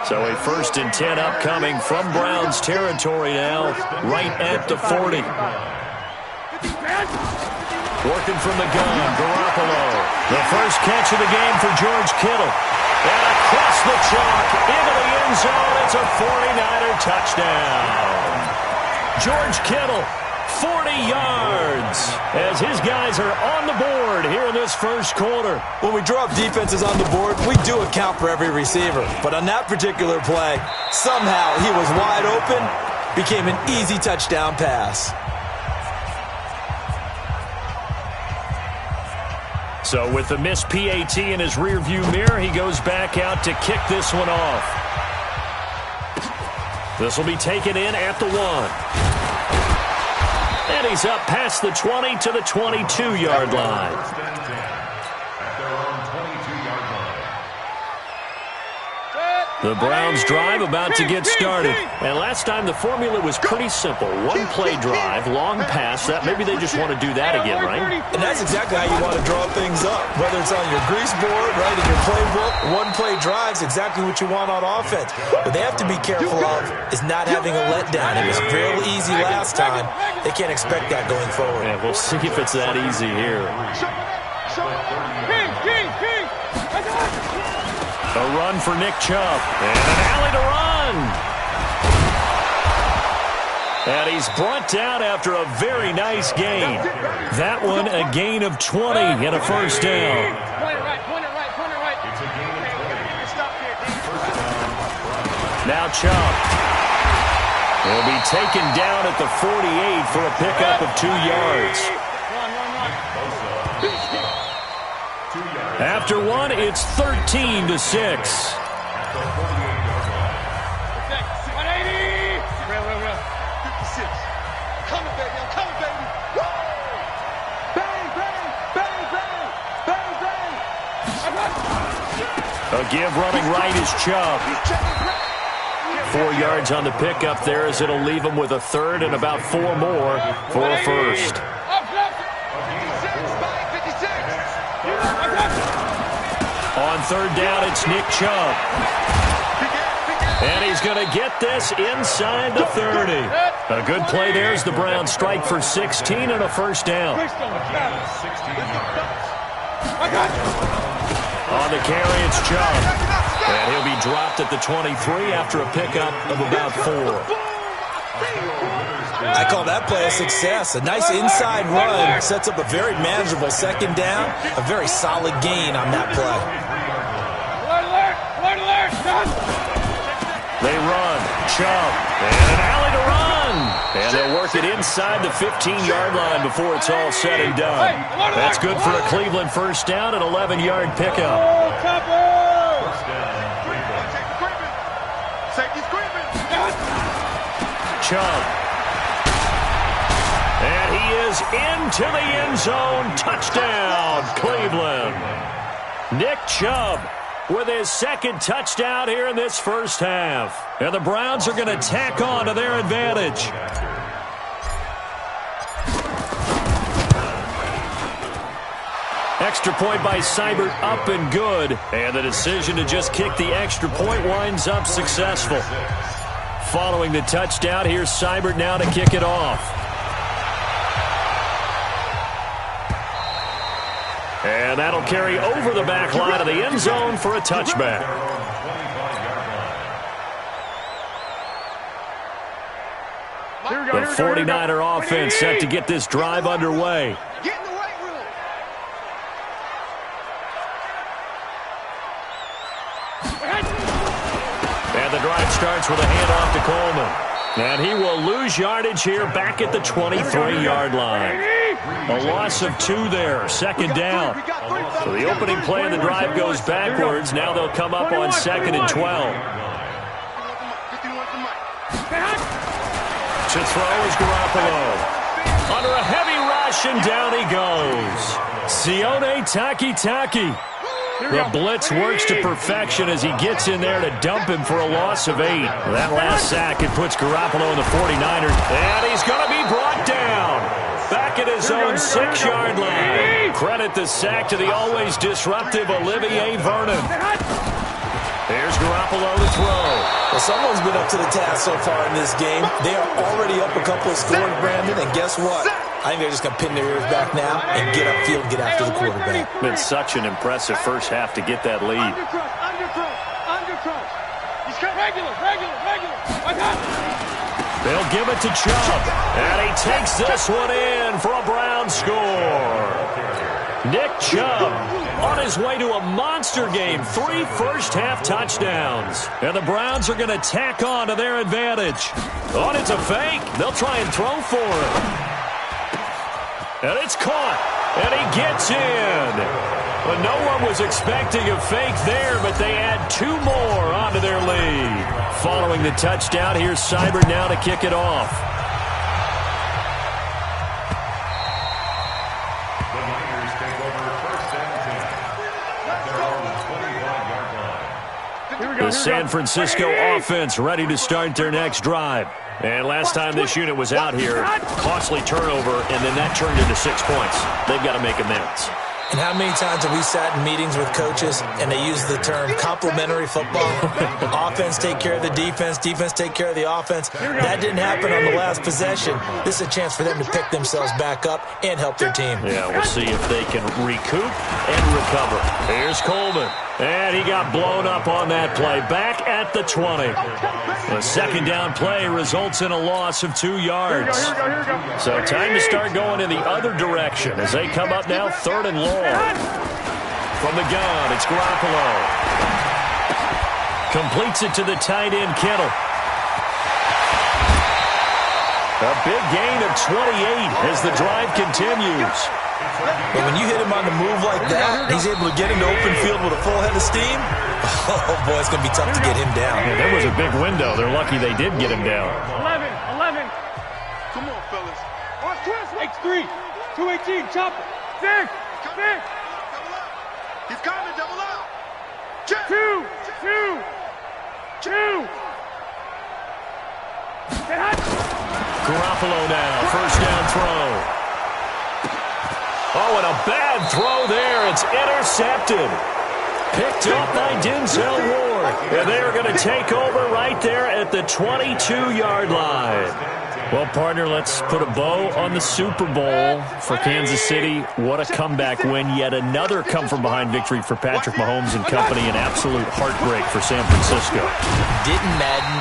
So a first and 10 upcoming from Browns territory now, right at the 40. Working from the gun, Garoppolo. The first catch of the game for George Kittle. And across the chalk, into the end zone, it's a 49er touchdown. George Kittle, 40 yards as his guys are on the board here in this first quarter. When we draw up defenses on the board, we do account for every receiver. But on that particular play, somehow he was wide open, became an easy touchdown pass. So with the missed PAT in his rearview mirror, he goes back out to kick this one off. This will be taken in at the 1. And he's up past the 20 to the 22-yard line. The Browns drive about to get started. And last time the formula was pretty simple. One play drive, long pass. That maybe they just want to do that again, right? And that's exactly how you want to draw things up. Whether it's on your grease board, right, in your playbook, one play drive's exactly what you want on offense. What they have to be careful of is not having a letdown. It was real easy last time. They can't expect that going forward. Yeah, we'll see if it's that easy here. A run for Nick Chubb. And an alley to run. And he's brought down after a very nice gain. That one a gain of 20 and a first down. Now Chubb. He'll be taken down at the 48 for a pickup of 2 yards. After one, it's 13-6. 180. Real. 56. Coming, baby. I'm coming, baby. Woo! Bang, bang, bang, bang, bang, bang. A give running right is Chubb. 4 yards on the pickup there as it'll leave him with a third and about 4 more for a first. On third down, it's Nick Chubb. And he's going to get this inside the 30. A good play there as the Browns strike for 16 and a first down. On the carry, it's Chubb. And he'll be dropped at the 23 after a pickup of about 4. I call that play a success. A nice inside run sets up a very manageable second down. A very solid gain on that play. They run. Chubb. And an alley to run. And they'll work it inside the 15-yard line before it's all said and done. That's good for a Cleveland first down, an 11-yard pickup. Chubb. And he is into the end zone. Touchdown, Cleveland. Nick Chubb with his second touchdown here in this first half. And the Browns are going to tack on to their advantage. Extra point by Seibert up and good. And the decision to just kick the extra point winds up successful. Following the touchdown, here's Seibert now to kick it off. And that'll carry over the back line of the end zone for a touchback. The 49er offense set to get this drive underway. And the drive starts with a handoff to Coleman. And he will lose yardage here back at the 23-yard line. A loss of 2 there, second down. So the opening play of the drive goes backwards. Now they'll come up on 2nd and 12. To throw is Garoppolo. Under a heavy rush, and down he goes. Sione Takitaki. The blitz works to perfection as he gets in there to dump him for a loss of 8. That last sack, it puts Garoppolo in the 49ers. And he's going to be brought down. Back at his own 6-yard line. Credit the sack to the always disruptive Olivier Vernon. Here's Garoppolo to throw. Well, someone's been up to the task so far in this game. They are already up a couple of scores, Brandon, and guess what? I think they're just going to pin their ears back now and get upfield and get after the quarterback. Been such an impressive first half to get that lead. Undercross. He's got regular. They'll give it to Chubb. And he takes this one in for a Brown score. Nick Chubb on his way to a monster game. 3 first-half touchdowns. And the Browns are going to tack on to their advantage. Oh, it's a fake. They'll try and throw for it. And it's caught. And he gets in. Well, no one was expecting a fake there, but they add 2 more onto their lead. Following the touchdown, here's Seibert now to kick it off. The Niners take over 1st and 10 at their own 25-yard line. The San Francisco offense ready to start their next drive. And last time this unit was out here, costly turnover, and then that turned into 6 points. They've got to make amends. And how many times have we sat in meetings with coaches and they use the term complementary football? Offense take care of the defense, defense take care of the offense. That didn't happen on the last possession. This is a chance for them to pick themselves back up and help their team. Yeah, we'll see if they can recoup and recover. Here's Coleman. And he got blown up on that play. Back at the 20. The second down play results in a loss of 2 yards. So time to start going in the other direction as they come up now 3rd and long. From the gun, it's Garoppolo. Completes it to the tight end, Kittle. A big gain of 28 as the drive continues. But when you hit him on the move like that, he's able to get into open field with a full head of steam. Oh, boy, it's going to be tough to get him down. Yeah, there was a big window. They're lucky they did get him down. 11. Come on, fellas. Watch twist. X3. 218. Chop it. 6. He's coming. Double up. Check. 2. Garoppolo now. First down throw. Oh, and a bad throw there. It's intercepted. Picked up by Denzel Ward. And they are going to take over right there at the 22-yard line. Well, partner, let's put a bow on the Super Bowl for Kansas City. What a comeback win. Yet another come-from-behind victory for Patrick Mahomes and company. An absolute heartbreak for San Francisco. Didn't Madden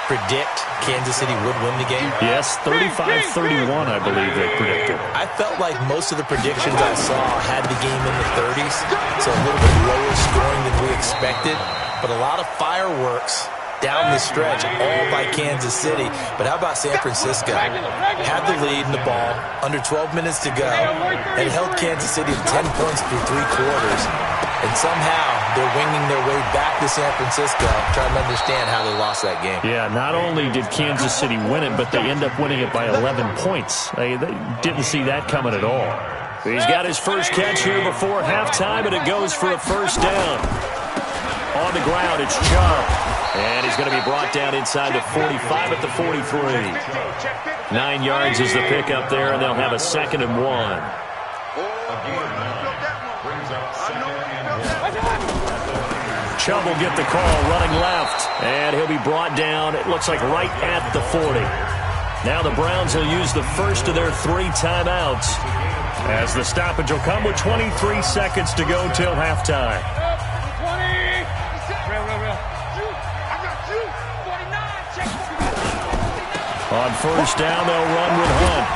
predict Kansas City would win the game? Yes, 35-31, I believe they predicted. I felt like most of the predictions I saw had the game in the 30s, so a little bit lower scoring than we expected, but a lot of fireworks down the stretch, all by Kansas City. But how about San Francisco? Had the lead in the ball, under 12 minutes to go, and held Kansas City to 10 points through 3 quarters. And somehow they're winging their way back to San Francisco, trying to understand how they lost that game. Yeah, not only did Kansas City win it, but they end up winning it by 11 points. They didn't see that coming at all. He's got his first catch here before halftime, and it goes for a first down. On the ground, it's Chubb. And he's going to be brought down inside the 45 at the 43. 9 yards is the pickup there, and they'll have a 2nd and 1. Chubb will get the call, running left, and he'll be brought down, it looks like right at the 40. Now the Browns will use the first of their 3 timeouts, as the stoppage will come with 23 seconds to go till halftime. On first down, they'll run with Hunt.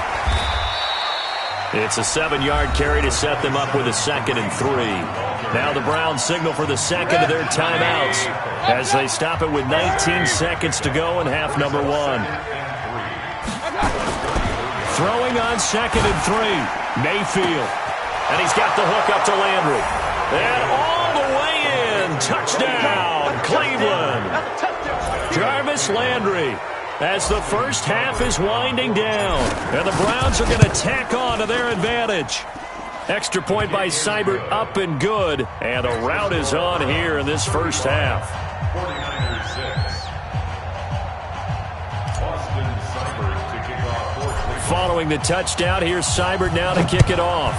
It's a 7-yard carry to set them up with a 2nd and 3. Now the Browns signal for the second of their timeouts as they stop it with 19 seconds to go in half number 1. Throwing on 2nd and 3. Mayfield. And he's got the hook up to Landry. And all the way in. Touchdown, Cleveland. Jarvis Landry. As the first half is winding down. And the Browns are going to tack on to their advantage. Extra point by Seibert, up and good. And a rout is on here in this first half. 49ers 6. Austin Seibert to kick off. Following the touchdown, here's Seibert now to kick it off.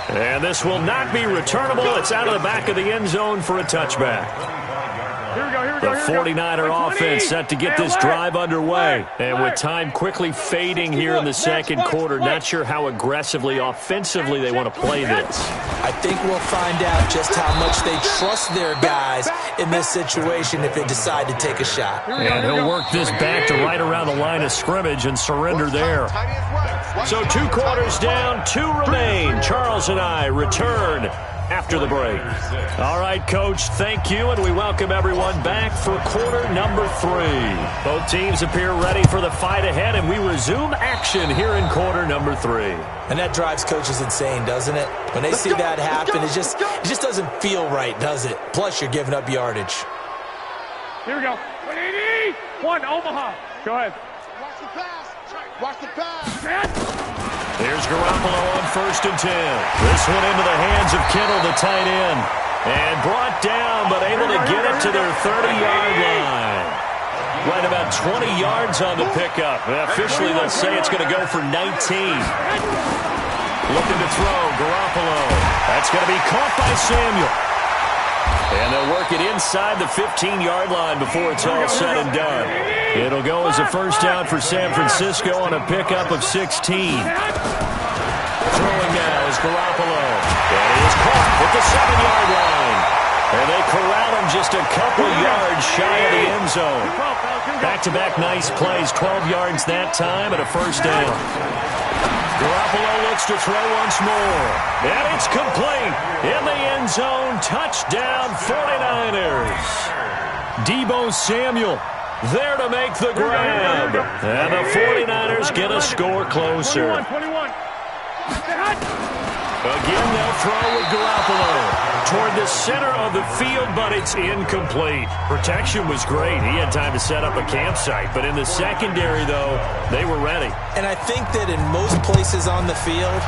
And this will not be returnable. It's out of the back of the end zone for a touchback. Here we go. The 49er offense set to get this drive underway. And with time quickly fading here in the second quarter, not sure how aggressively, offensively they want to play this. I think we'll find out just how much they trust their guys in this situation if they decide to take a shot. And he'll work this back to right around the line of scrimmage and surrender there. So 2 quarters down, 2 remain. Charles and I return after the break. All right, Coach, thank you, and we welcome everyone back for quarter number 3. Both teams appear ready for the fight ahead, and we resume action here in quarter number 3. And that drives coaches insane, doesn't it? When they see that happen, it just doesn't feel right, does it? Plus, you're giving up yardage. Here we go. 1, Omaha. Go ahead. Watch the pass. Watch the pass. Here's Garoppolo on 1st and 10. This one into the hands of Kittle, the tight end. And brought down, but able to get it to their 30-yard line. Right about 20 yards on the pickup. Officially, they'll say it's going to go for 19. Looking to throw, Garoppolo. That's going to be caught by Samuel. And they'll work it inside the 15-yard line before it's all said and done. It'll go as a first down for San Francisco on a pickup of 16. Throwing now is Garoppolo. And he is caught at the 7-yard line. And they corral him just a couple yards shy of the end zone. Back-to-back nice plays, 12 yards that time and a first down. Garoppolo looks to throw once more. And it's complete. In the end zone, touchdown 49ers. Deebo Samuel there to make the grab. And the 49ers get a score closer. 21. Again, they'll throw with Garoppolo toward the center of the field, but it's incomplete. Protection was great. He had time to set up a campsite, but in the secondary, though, they were ready. And I think that in most places on the field,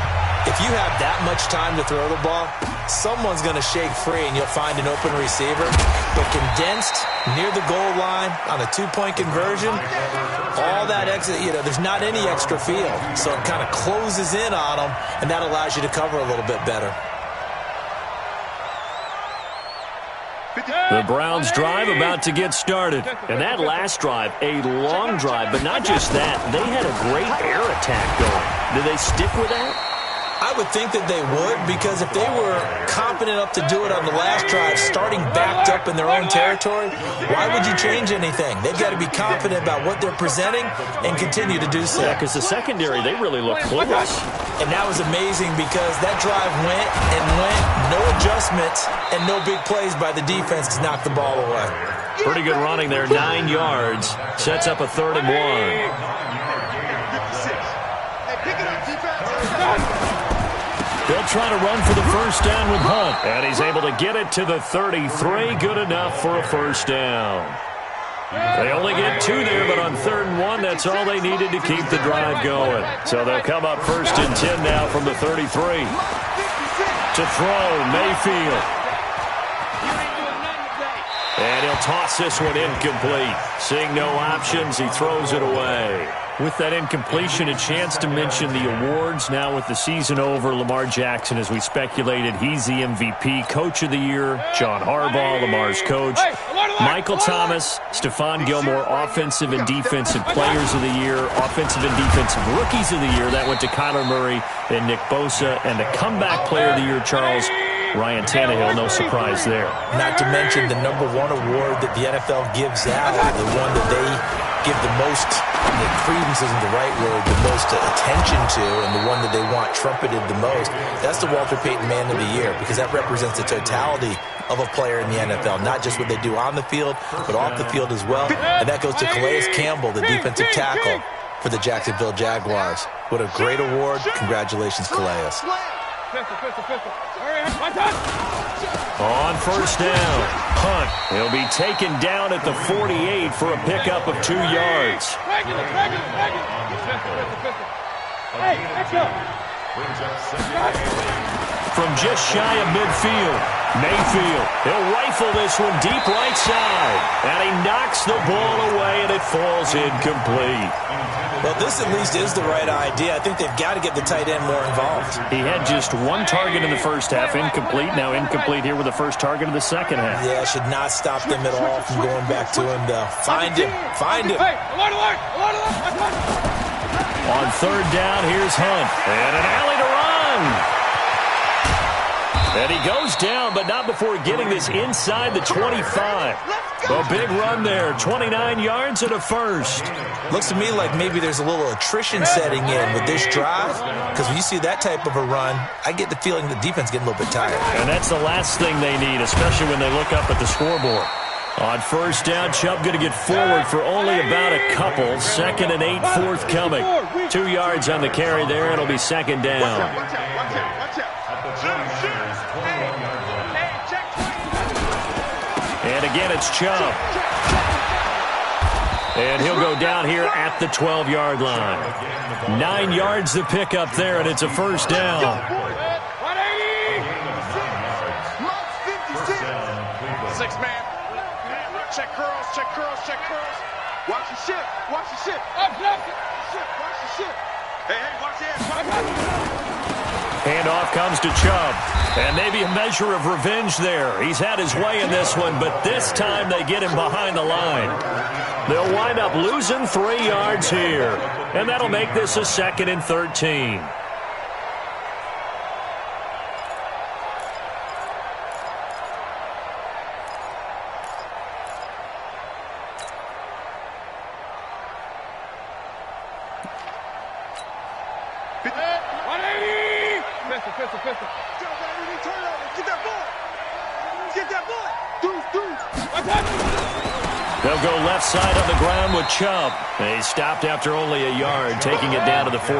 if you have that much time to throw the ball, someone's going to shake free and you'll find an open receiver. But condensed near the goal line on a 2-point conversion, all that extra, there's not any extra field. So it kind of closes in on them, and that allows you to cover a little bit better. The Browns drive about to get started. And that last drive, a long drive, but not just that. They had a great air attack going. Did they stick with that? I would think that they would, because if they were confident enough to do it on the last drive, starting backed up in their own territory, why would you change anything? They've got to be confident about what they're presenting and continue to do so. Yeah, because the secondary, they really look clueless. And that was amazing because that drive went and went, no adjustments, and no big plays by the defense to knock the ball away. Pretty good running there, 9 yards. Sets up a 3rd and 1. They'll try to run for the first down with Hunt. And he's able to get it to the 33. Good enough for a first down. They only get 2 there, but on 3rd and 1, that's all they needed to keep the drive going. So they'll come up 1st and 10 now from the 33. To throw, Mayfield. And he'll toss this one incomplete. Seeing no options, he throws it away. With that incompletion, a chance to mention the awards. Now with the season over, Lamar Jackson, as we speculated, he's the MVP, Coach of the Year. John Harbaugh, Lamar's coach. Michael Thomas, Stephon Gilmore, Offensive and Defensive Players of the Year. Offensive and Defensive Rookies of the Year. That went to Kyler Murray and Nick Bosa. And the Comeback Player of the Year, Charles, Ryan Tannehill, no surprise there. Not to mention the #1 award that the NFL gives out, the one that they give the most, credence isn't the right word, the most attention to, and the one that they want trumpeted the most, that's the Walter Payton Man of the Year, because that represents the totality of a player in the NFL, not just what they do on the field, but off the field as well. And that goes to Calais Campbell, the defensive tackle for the Jacksonville Jaguars. What a great award. Congratulations, Calais. On first down, Hunt. He'll be taken down at the 48 for a pickup of 2 yards. From just shy of midfield, Mayfield. He'll rifle this one deep right side. And he knocks the ball away, and it falls incomplete. Well, this at least is the right idea. I think they've got to get the tight end more involved. He had just one target in the first half, incomplete. Now incomplete here with the first target of the second half. Yeah, should not stop them at all from going back to him, though. Find him. Find him. Hey, alert, alert, alert, alert. On third down, here's Hunt. And an alley to run. And he goes down, but not before getting this inside the 25. A big run there, 29 yards and a first. Looks to me like maybe there's a little attrition setting in with this drive, because when you see that type of a run, I get the feeling the defense getting a little bit tired. And that's the last thing they need, especially when they look up at the scoreboard. On first down, Chubb going to get forward for only about a couple. 2nd and 8 forthcoming. 2 yards on the carry there. It'll be second down. Watch out, watch out, watch out. And again, it's Chubb. And he'll go down here at the 12-yard line. 9 yards to pick up there, and it's a first down. 6-man. Check curls, check curls, check curls. Watch your shit, watch your shit. Up, watch your shit. Hey, watch that. Handoff comes to Chubb. And maybe a measure of revenge there. He's had his way in this one, but this time they get him behind the line. They'll wind up losing 3 yards here. And that'll make this a 2nd and 13. Pistol. Get that ball. Get that ball. They'll go left side on the ground with Chubb. He stopped after only a yard, taking it down to the 14.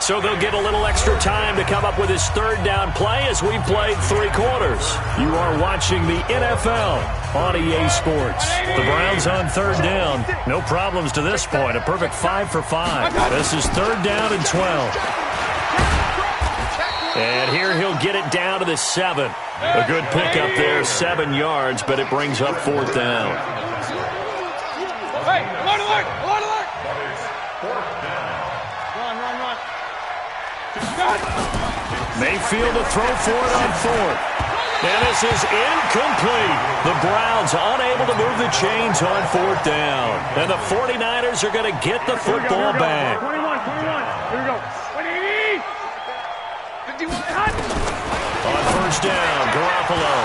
So they'll get a little extra time to come up with his third down play as we played 3 quarters. You are watching the NFL on EA Sports. The Browns on third down. No problems to this point. A perfect 5 for 5. This is third down and 12. And here he'll get it down to the 7. A good pickup there, 7 yards, but it brings up fourth down. Hey, alert, alert, alert, alert. Run. Mayfield to throw for it on fourth. And this is incomplete. The Browns unable to move the chains on fourth down. And the 49ers are going to get the football back. 21. Here we go. 50. On first down, Garoppolo.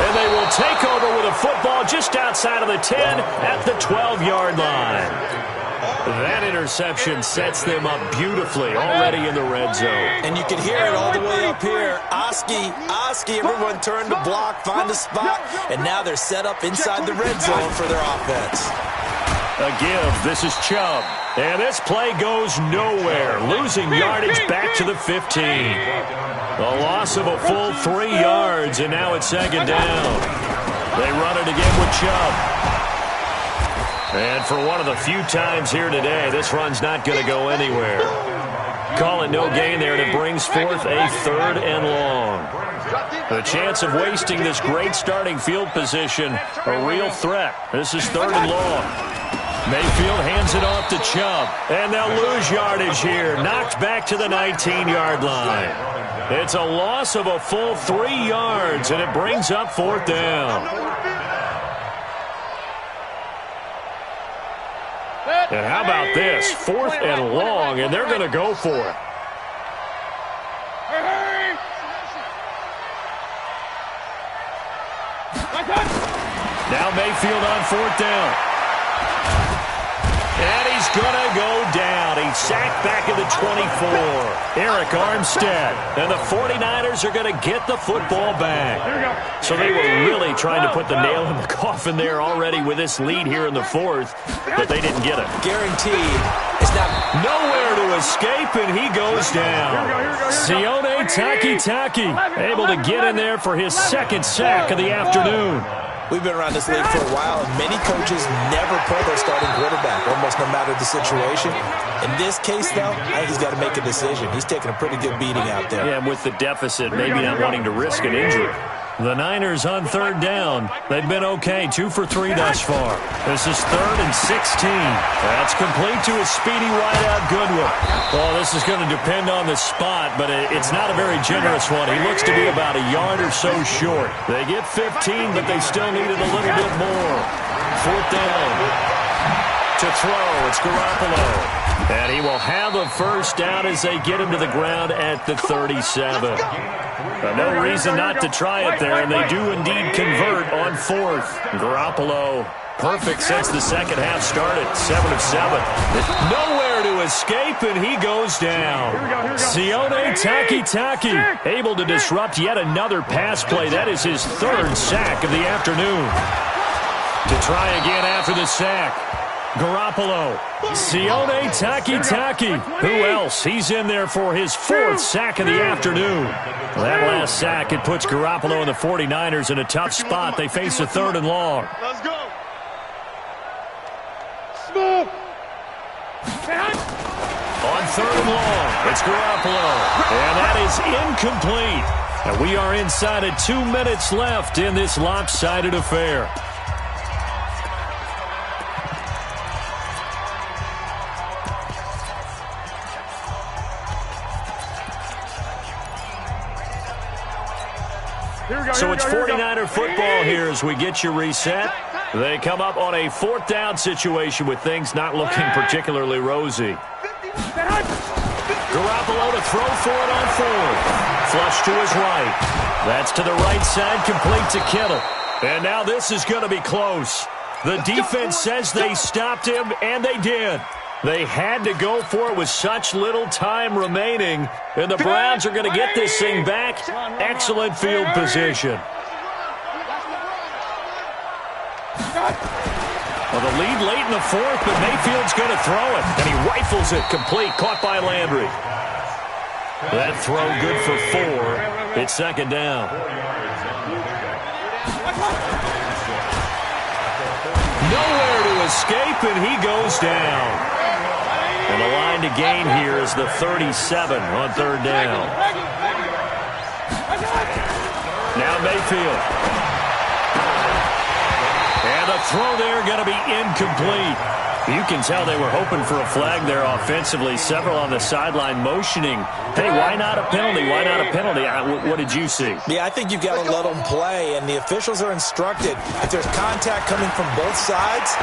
And they will take over with a football just outside of the 10 at the 12-yard line. That interception sets them up beautifully already in the red zone. And you can hear it all the way up here. Oski, everyone turned to block, find a spot, and now they're set up inside the red zone for their offense. A give. This is Chubb. And this play goes nowhere. Losing yardage back to the 15. A loss of a full 3 yards, and now it's second down. They run it again with Chubb. And for one of the few times here today, this run's not going to go anywhere. Call it no gain there, and it brings forth a third and long. The chance of wasting this great starting field position, a real threat. This is third and long. Mayfield hands it off to Chubb, and they'll lose yardage here, knocked back to the 19-yard line. It's a loss of a full 3 yards, and it brings up fourth down. And how about this? Fourth and long, and they're going to go for it. Now Mayfield on fourth down. And he's going to go down. He's sacked back at the 24. Eric Armstead. And the 49ers are going to get the football back. So they were really trying to put the nail in the coffin there already with this lead here in the fourth, but they didn't get it. Guaranteed. It's not nowhere to escape, and he goes down. Sione Takitaki able to get in there for his second sack of the afternoon. We've been around this league for a while, and many coaches never pull their starting quarterback, almost no matter the situation. In this case, though, I think he's got to make a decision. He's taking a pretty good beating out there. Yeah, and with the deficit, maybe not wanting to risk an injury. The Niners on third down. They've been okay, 2 for 3 thus far. This is 3rd and 16. That's complete to a speedy wideout Goodwin. Well, this is going to depend on the spot, but it's not a very generous one. He looks to be about a yard or so short. They get 15, but they still needed a little bit more. 4th down. To throw, it's Garoppolo. And he will have a first down as they get him to the ground at the 37. No reason not to try it there, and they do indeed convert on 4th. Garoppolo, perfect since the second half started, 7 of 7. Nowhere to escape, and he goes down. Sione Takitaki able to disrupt yet another pass play. That is his 3rd sack of the afternoon. To try again after the sack. Garoppolo, Sione Takitaki. Who else? He's in there for his 4th sack of the afternoon. That last sack, it puts Garoppolo and the 49ers in a tough spot. They face a 3rd and long. Let's go. Smooth. On 3rd and long, it's Garoppolo. And that is incomplete. And we are inside of 2 minutes left in this lopsided affair. So it's 49er football here as we get you reset. They come up on a 4th down situation with things not looking particularly rosy. Garoppolo to throw for it on 4th. Flush to his right. That's to the right side, complete to Kittle. And now this is going to be close. The defense says they stopped him, and they did. They had to go for it with such little time remaining, and the Browns are going to get this thing back. Excellent field position. Well, the lead late in the 4th, but Mayfield's going to throw it, and he rifles it complete, caught by Landry. That throw good for 4. It's 2nd down. Nowhere to escape, and he goes down. And the line to gain here is the 37 on 3rd down. Now Mayfield. And the throw there going to be incomplete. You can tell they were hoping for a flag there offensively. Several on the sideline motioning, hey, why not a penalty? Why not a penalty? What did you see? Yeah, I think you've got to let them play, and the officials are instructed. If there's contact coming from both sides,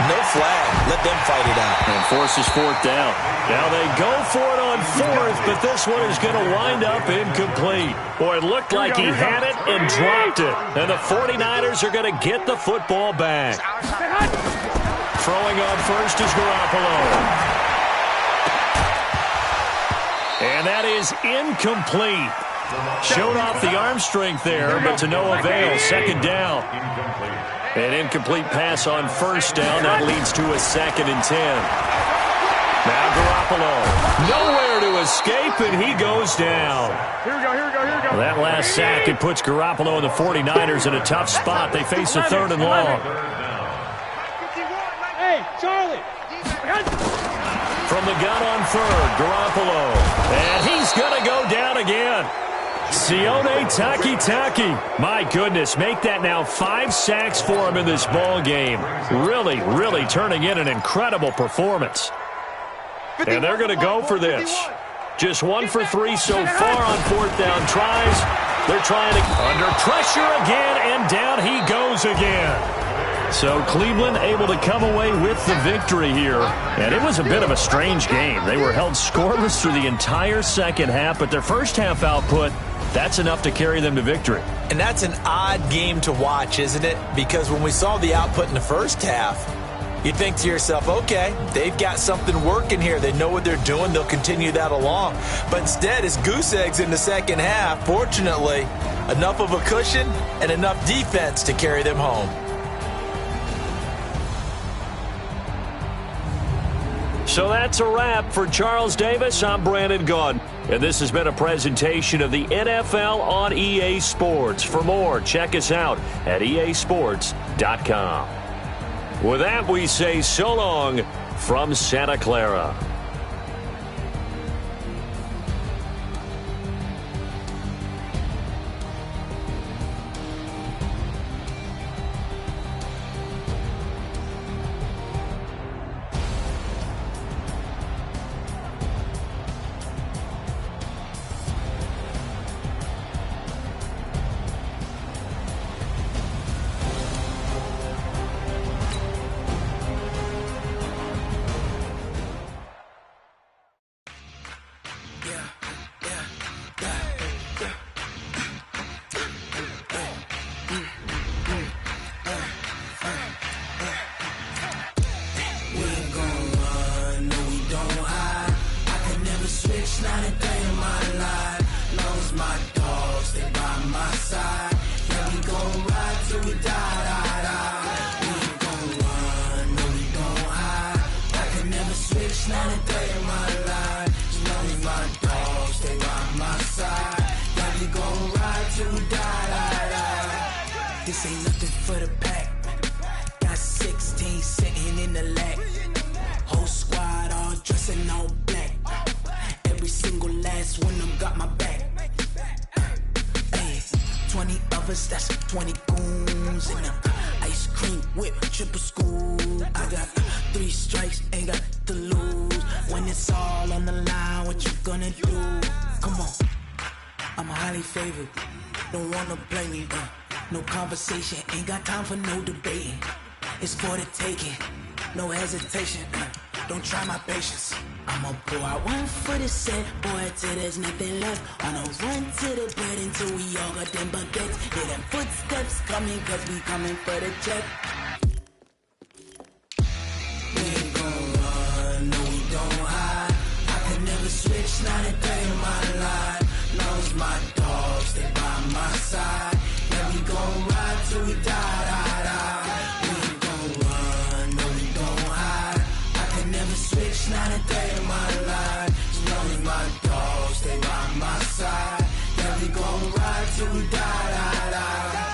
no flag. Let them fight it out. And forces 4th down. Now they go for it on 4th, but this one is going to wind up incomplete. Boy, it looked like he had it and dropped it. And the 49ers are going to get the football back. Throwing on first is Garoppolo. And that is incomplete. Showed off the arm strength there, but to no avail. 2nd down. An incomplete pass on 1st down. That leads to a 2nd and 10. Now Garoppolo. Nowhere to escape, and he goes down. Here we go. That last sack, it puts Garoppolo and the 49ers in a tough spot. They face a 3rd and long. Hey, Charlie. From the gun on 3rd, Garoppolo. And he's going to go down again. Sione Takitaki. My goodness, make that now 5 sacks for him in this ball game. Really, really turning in an incredible performance. And they're going to go for this. Just 1 for 3 so far on 4th down tries. They're trying to under pressure again, and down he goes again. So Cleveland able to come away with the victory here. And it was a bit of a strange game. They were held scoreless through the entire second half, but their first half output, that's enough to carry them to victory. And that's an odd game to watch, isn't it? Because when we saw the output in the first half, you think to yourself, okay, they've got something working here. They know what they're doing. They'll continue that along. But instead, it's goose eggs in the second half. Fortunately, enough of a cushion and enough defense to carry them home. So that's a wrap for Charles Davis. I'm Brandon Gaudin. And this has been a presentation of the NFL on EA Sports. For more, check us out at easports.com. With that, we say so long from Santa Clara. my dogs, stay by my side. Yeah, we gon' ride till we die, die, die. We ain't gon' run, no, we gon' hide. I can never switch, now and day in my life. As long as my dogs stay by my side. Yeah, we gon' ride till we die, die, die. This ain't nothing for the pack. Got 16 sitting in the lag. Whole squad all dressing all black. Every single last one of them got my back. Hey, 20 of us, that's 20 goons in the ice cream whip, triple scoop. I got 3 strikes, ain't got to lose. When it's all on the line, what you gonna do? Come on, I'm highly favored. Don't wanna blame me. No conversation, ain't got time for no debating. It's for the taking, no hesitation. Don't try my patience. I'ma pour out one for the set, boy, till there's nothing left. On a run to the bed until we all got them baguettes. Hear them footsteps coming, cause we coming for the check. We ain't gon' run, no, we don't hide. I can never switch, not a day in my life. Long as my dogs stay by my side. Yeah, we gon' ride till we die, die, die. We ain't gon' run, no, we don't hide. I can never switch, not a day in my life. As long as my dogs stay by my side. Yeah, we gon' ride till we die, die, die.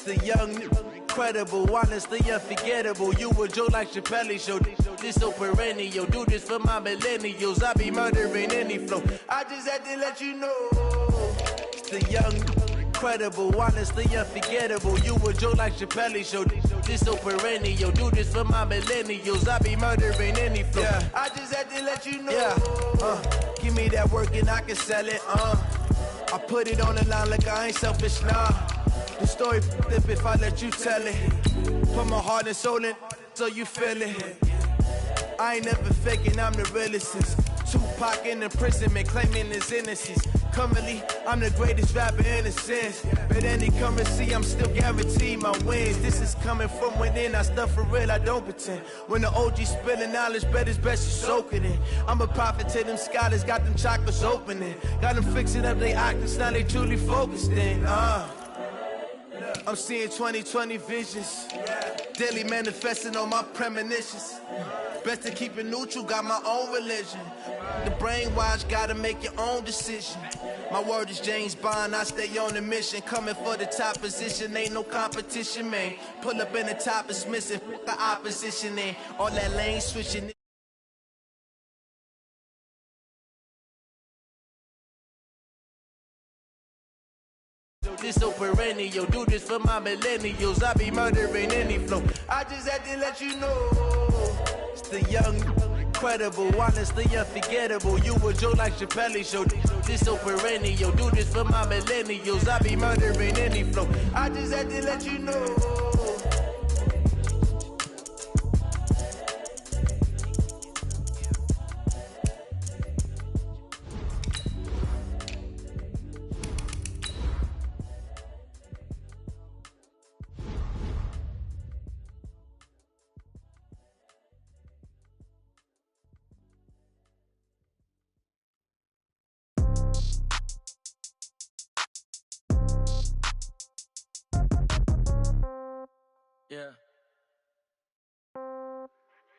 The young, incredible, honestly unforgettable. You a Joe like Chappelle show. This so perennial. Do this for my millennials. I be murdering any flow. I just had to let you know. The young, incredible, honestly unforgettable. You a Joe like Chappelle show. This so perennial. Do this for my millennials. I be murdering any flow. Yeah. I just had to let you know. Yeah. Give me that work and I can sell it. I put it on the line like I ain't selfish, nah. The story flip if I let you tell it. Put my heart and soul in so you feel it. I ain't never faking, I'm the realest since Tupac in imprisonment, claiming his innocence. Currently, I'm the greatest rapper in a sense. But any currency, I'm still guaranteed my wins. This is coming from within, I stuff for real, I don't pretend. When the OG spilling knowledge, bet it's best you soak it in. I'm a prophet to them scholars, got them chakras opening. Got them fixing up their octaves, now they truly focused in. I'm seeing 2020 visions. Daily manifesting on my premonitions. Best to keep it neutral, got my own religion. The brainwash, gotta make your own decision. My word is James Bond, I stay on the mission. Coming for the top position, ain't no competition, man. Pull up in the top, it's missing, the opposition in. All that lane switching. This so perennial, do this for my millennials. I be murdering any flow. I just had to let you know. It's the young, incredible, honestly unforgettable. You a Joe like Chappelle show. This so perennial, do this for my millennials. I be murdering any flow. I just had to let you know. Yeah.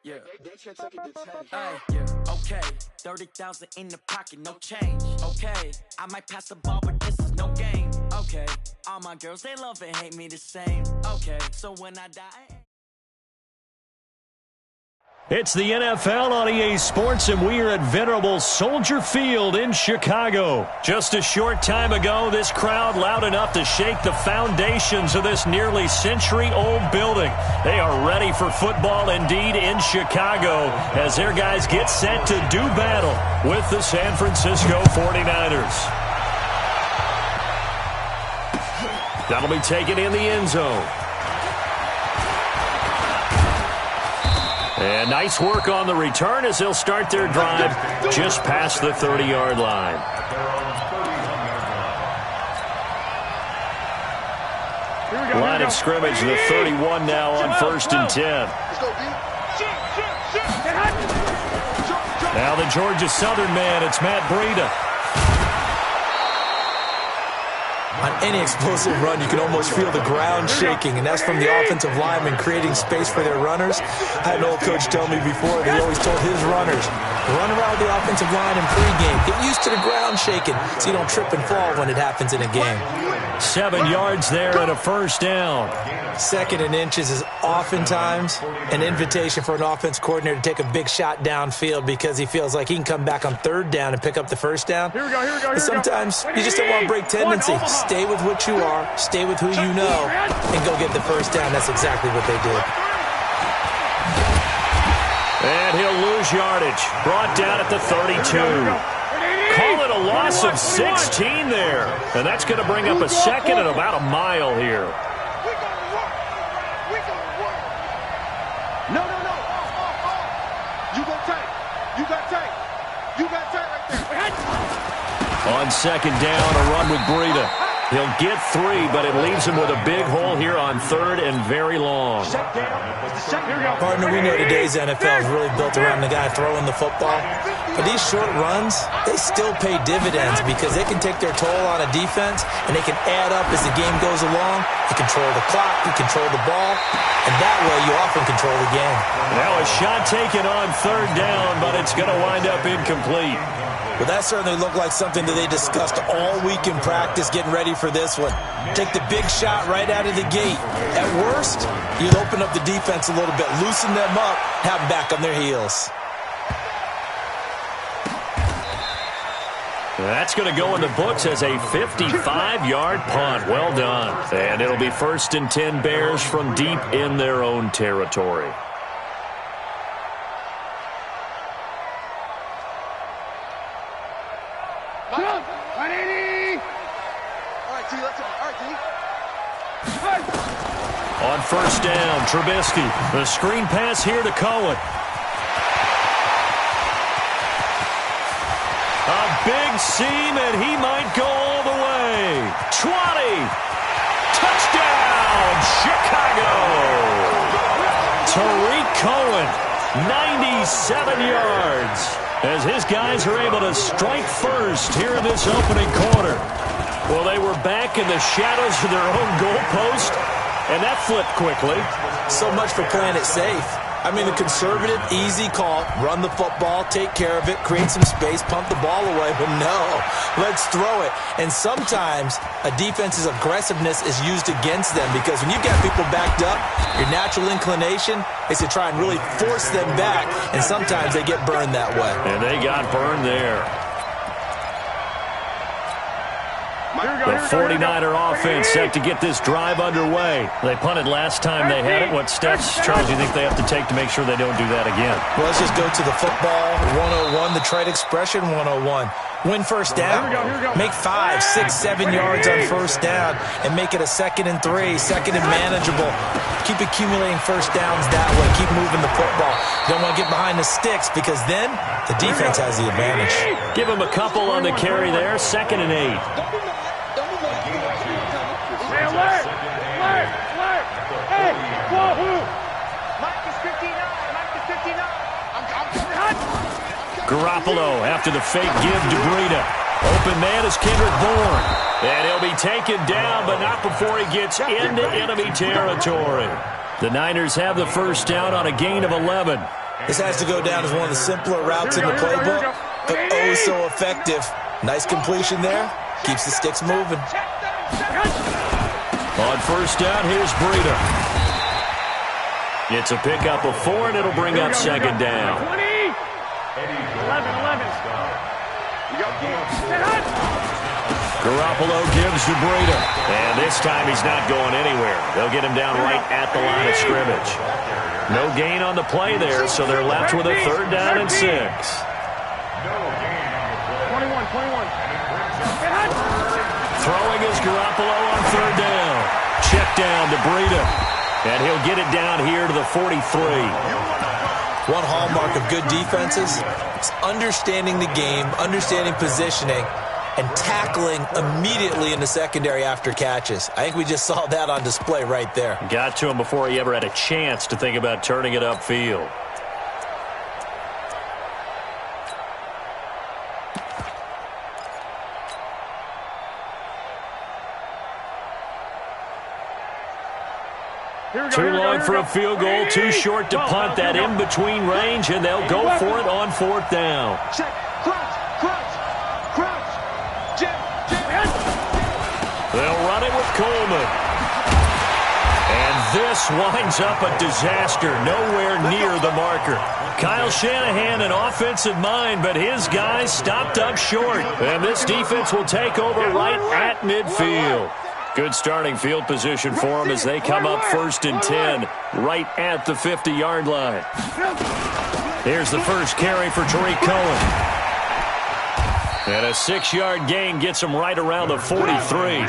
Yeah. Yeah. Okay. 30,000 in the pocket, no change. Okay. I might pass the ball, but this is no game. Okay. All my girls, they love and hate me the same. Okay. So when I die. It's the NFL on EA Sports, and we are at venerable Soldier Field in Chicago. Just a short time ago, this crowd loud enough to shake the foundations of this nearly century-old building. They are ready for football indeed in Chicago as their guys get set to do battle with the San Francisco 49ers. That'll be taken in the end zone. And nice work on the return as they'll start their drive just past the 30-yard line. Line of scrimmage, the 31 now on 1st and 10. Now the Georgia Southern man, it's Matt Breida. On any explosive run, you can almost feel the ground shaking, and that's from the offensive linemen creating space for their runners. I had an old coach tell me before, he always told his runners, run around the offensive line in pregame. Get used to the ground shaking so you don't trip and fall when it happens in a game. 7 yards there and a 1st down. 2nd and inches is oftentimes an invitation for an offense coordinator to take a big shot downfield because he feels like he can come back on 3rd down and pick up the 1st down. But sometimes you just don't want to break tendency. Stay with what you are, stay with who you know, and go get the 1st down. That's exactly what they did. And he'll lose yardage. Brought down at the 32. Call it a loss of 16 there. And that's going to bring up a 2nd and about a mile here. No. You got tight. You got tight. You got tight right there. On 2nd down, a run with Breida. He'll get 3, but it leaves him with a big hole here on 3rd and very long. Partner, we know today's NFL is really built around the guy throwing the football. But these short runs, they still pay dividends because they can take their toll on a defense and they can add up as the game goes along. You control the clock, you control the ball, and that way you often control the game. Now a shot taken on 3rd down, but it's going to wind up incomplete. Well, that certainly looked like something that they discussed all week in practice getting ready for this one. Take the big shot right out of the gate. At worst, you'd open up the defense a little bit, loosen them up, have them back on their heels. That's going to go in the books as a 55-yard punt. Well done. And it'll be 1st and 10 Bears from deep in their own territory. On 1st down, Trubisky. The screen pass here to Cohen. A big seam, and he might go all the way. 20. Touchdown, Chicago. Tariq Cohen, 97 yards, as his guys are able to strike first here in this opening quarter. Well, they were back in the shadows of their own goalpost, and that flipped quickly. So much for playing it safe. I mean, the conservative, easy call, run the football, take care of it, create some space, pump the ball away. But no, let's throw it. And sometimes a defense's aggressiveness is used against them because when you've got people backed up, your natural inclination is to try and really force them back, and sometimes they get burned that way. And they got burned there. The 49er offense set to get this drive underway. They punted last time they had it. What steps, Charles, do you think they have to take to make sure they don't do that again? Well, let's just go to the football 101, the trade expression 101. Win 1st down. Make 5, 6, 7 yards on 1st down and make it a 2nd and 3, 2nd and manageable. Keep accumulating 1st downs that way. Keep moving the football. You don't want to get behind the sticks because then the defense has the advantage. Give them a couple on the carry there, 2nd and 8. Garoppolo after the fake give to Breida. Open man is Kendrick Bourne. And he'll be taken down, but not before he gets into enemy territory. The Niners have the 1st down on a gain of 11. This has to go down as one of the simpler routes in the playbook, but oh so effective. Nice completion there. Keeps the sticks moving. On 1st down, here's Breida. It's a pickup of 4, and it'll bring up 2nd down. 11. Garoppolo gives to Breida. And this time he's not going anywhere. They'll get him down right at the line of scrimmage. No gain on the play there, so they're left with a 3rd down and 6. 21. Throwing is Garoppolo on 3rd down. Check down to Breida. And he'll get it down here to the 43. One hallmark of good defenses is understanding the game, understanding positioning, and tackling immediately in the secondary after catches. I think we just saw that on display right there. Got to him before he ever had a chance to think about turning it upfield. Too long for a field goal, too short to punt that in between range, and they'll go for it on 4th down. Check. Crouch. Jab. They'll run it with Coleman. And this winds up a disaster, nowhere near the marker. Kyle Shanahan, an offensive mind, but his guys stopped up short. And this defense will take over right at midfield. Good starting field position for them as they come up 1st and 10, right at the 50-yard line. Here's the first carry for Tariq Cohen. And a 6-yard gain gets him right around the 43.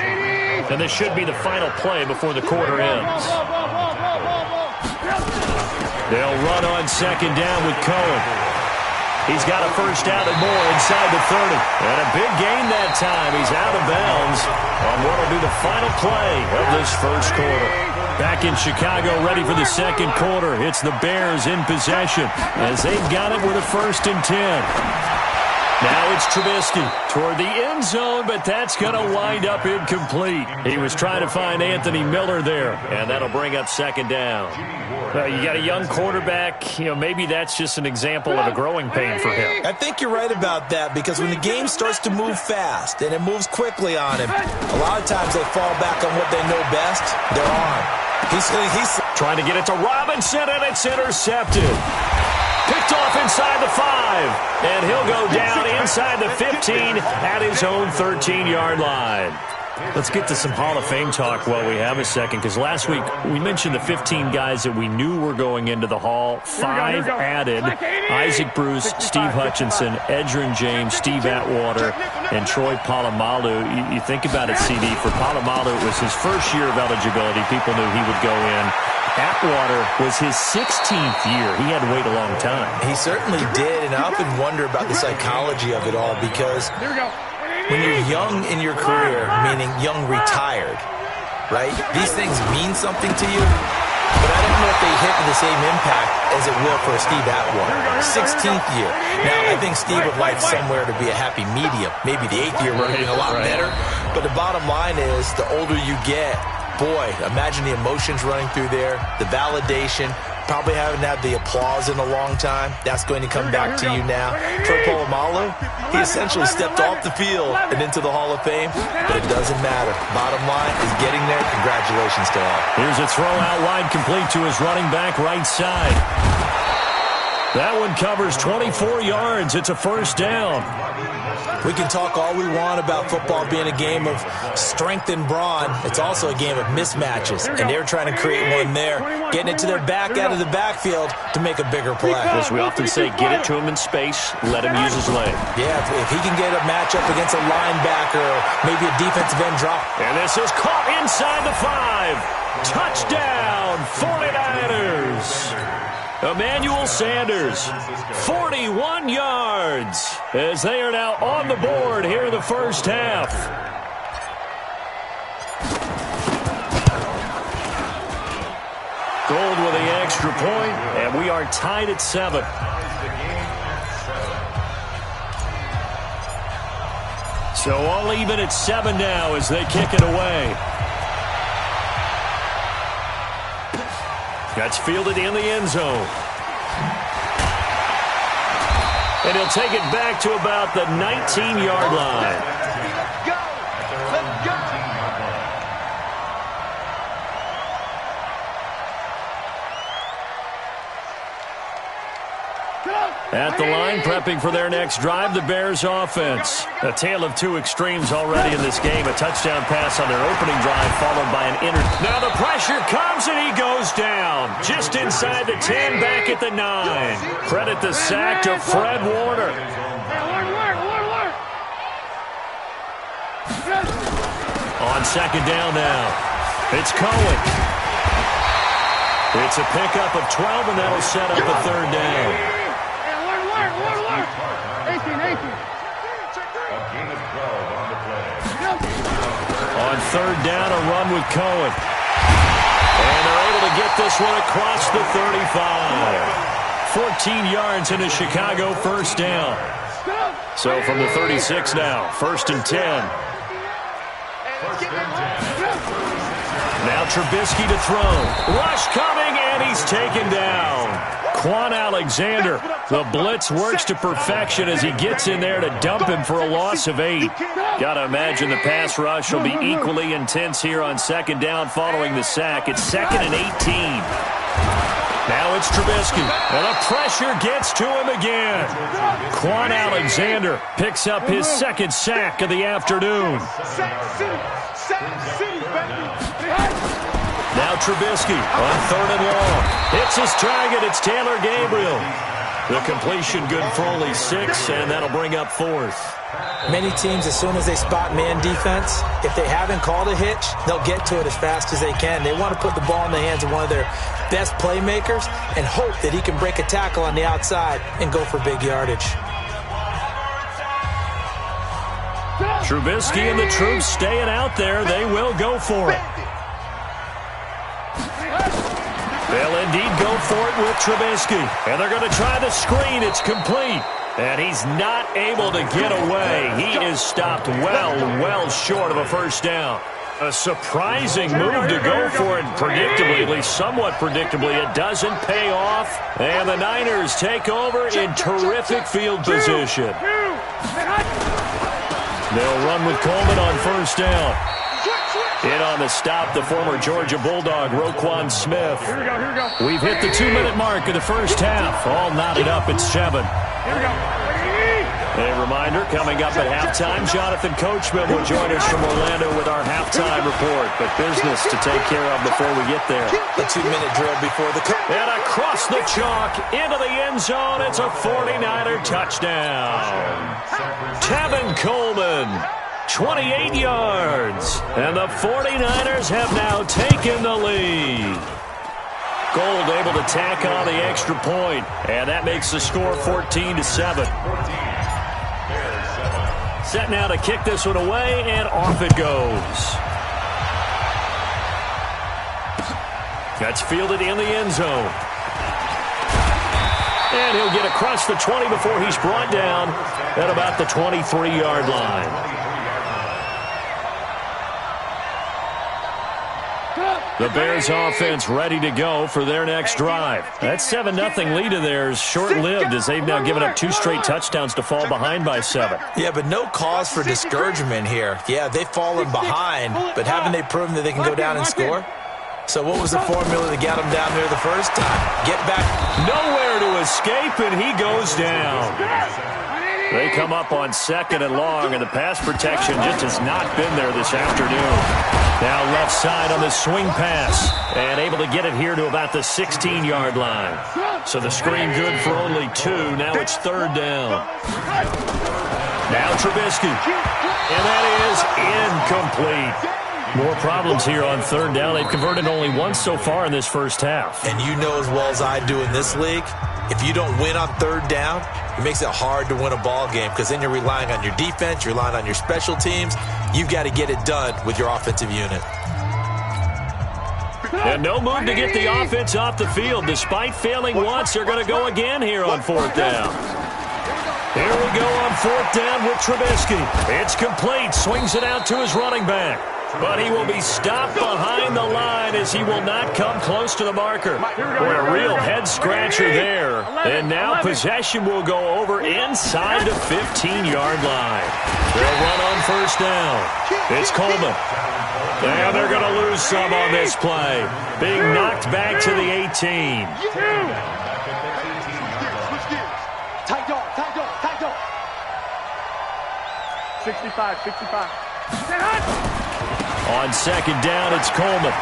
And this should be the final play before the quarter ends. They'll run on 2nd down with Cohen. He's got a first down and more inside the 30. And a big gain that time. He's out of bounds on what will be the final play of this first quarter. Back in Chicago, ready for the second quarter. It's the Bears in possession as they've got it with a 1st and 10. Now it's Trubisky toward the end zone, but that's going to wind up incomplete. He was trying to find Anthony Miller there, and that'll bring up 2nd down. You got a young quarterback. Maybe that's just an example of a growing pain for him. I think you're right about that because when the game starts to move fast and it moves quickly on him, a lot of times they fall back on what they know best, their arm. He's trying to get it to Robinson, and it's intercepted. Picked off inside the 5, and he'll go down inside the 15 at his own 13-yard line. Let's get to some Hall of Fame talk while we have a second, because last week we mentioned the 15 guys that we knew were going into the Hall. 5 added: Isaac Bruce, Steve Hutchinson, Edgerrin James, Steve Atwater, and Troy Polamalu. You think about it, CD, for Polamalu, it was his first year of eligibility. People knew he would go in. Atwater was his 16th year. He had to wait a long time. He certainly did, and I often wonder about the psychology of it all because when you're young in your career, meaning young retired, right, these things mean something to you, but I don't know if they hit with the same impact as it will for Steve Atwater. 16th year. Now, I think Steve would like somewhere to be a happy medium. Maybe the 8th year would have been a lot better, but the bottom line is the older you get, boy, imagine the emotions running through there, the validation, probably haven't had the applause in a long time. That's going to come back to you now. Troy Polamalu, he essentially stepped off the field and into the Hall of Fame, but it doesn't matter. Bottom line is getting there. Congratulations to all. Here's a throw out wide complete to his running back right side. That one covers 24 yards. It's a 1st down. We can talk all we want about football being a game of strength and brawn. It's also a game of mismatches, and they're trying to create one there, getting it to their back out of the backfield to make a bigger play. As we often say, get it to him in space, let him use his leg. Yeah, if he can get a matchup against a linebacker or maybe a defensive end drop. And this is caught inside the 5. Touchdown, 49ers. Emmanuel Sanders, 41 yards, as they are now on the board here in the first half. Gold with the extra point, and we are tied at 7. So all even at 7 now as they kick it away. That's fielded in the end zone. And he'll take it back to about the 19-yard line. Let's go! Let's go! At the line, prepping for their next drive, the Bears offense. A tale of two extremes already in this game. A touchdown pass on their opening drive, followed by an Now the pressure comes, and he goes down. Just inside the 10, back at the 9. Credit the sack to Fred Warner. On 2nd down now, it's Cohen. It's a pickup of 12, and that'll set up a third down. 18. A gain of 12 on the play. On third down, a run with Cohen. And they're able to get this one across the 35. 14 yards in a Chicago first down. So from the 36 now, 1st and 10. Now Trubisky to throw. Rush coming, and he's taken down. Quan Alexander. The blitz works to perfection as he gets in there to dump him for a loss of 8. Got to imagine the pass rush will be equally intense here on 2nd down following the sack. It's 2nd and 18. Now it's Trubisky, and the pressure gets to him again. Quan Alexander picks up his 2nd sack of the afternoon. Now Trubisky on 3rd and long. Hits his target. It's Taylor Gabriel. The completion good for only 6, and that'll bring up 4th. Many teams, as soon as they spot man defense, if they haven't called a hitch, they'll get to it as fast as they can. They want to put the ball in the hands of one of their best playmakers and hope that he can break a tackle on the outside and go for big yardage. Trubisky and the troops staying out there. They will go for it. They'll indeed go for it with Trubisky. And they're going to try the screen. It's complete. And he's not able to get away. He is stopped well short of a first down. A surprising move to go for it predictably, at least somewhat predictably. It doesn't pay off. And the Niners take over in terrific field position. They'll run with Coleman on 1st down. In on the stop, the former Georgia Bulldog, Roquan Smith. Here we go. We've hit the 2-minute mark of the first half. All knotted up at 7. Here we go. A reminder, coming up at halftime, Jonathan Coachman will join us from Orlando with our halftime report. But business to take care of before we get there. A 2-minute drill before the and across the chalk, into the end zone. It's a 49er touchdown. Tevin Coleman. 28 yards, and the 49ers have now taken the lead. Gold able to tack on the extra point, and that makes the score 14-7. Set now to kick this one away, and off it goes. That's fielded in the end zone. And he'll get across the 20 before he's brought down at about the 23-yard line. The Bears offense ready to go for their next drive. That 7-0 lead of theirs short-lived as they've now given up 2 straight touchdowns to fall behind by 7. Yeah, but no cause for discouragement here. Yeah, they've fallen behind, but haven't they proven that they can go down and score? So what was the formula to get them down there the first time? Get back. Nowhere to escape, and he goes down. They come up on 2nd and long, and the pass protection just has not been there this afternoon. Now left side on the swing pass, and able to get it here to about the 16-yard line. So the screen good for only 2. Now it's 3rd down. Now Trubisky, and that is incomplete. More problems here on 3rd down. They've converted only once so far in this first half. And you know as well as I do in this league, if you don't win on 3rd down, it makes it hard to win a ball game because then you're relying on your defense, you're relying on your special teams. You've got to get it done with your offensive unit. And no move to get the offense off the field. Despite failing once, they're going to go again here on 4th down. Here we go on 4th down with Trubisky. It's complete. Swings it out to his running back. But he will be stopped behind the line as he will not come close to the marker. Boy, a real head-scratcher there. And now possession will go over inside the 15-yard line. They'll run on 1st down. It's Coleman. And they're going to lose some on this play. Being knocked back to the 18. Tight dog. 65. On 2nd down, it's Coleman.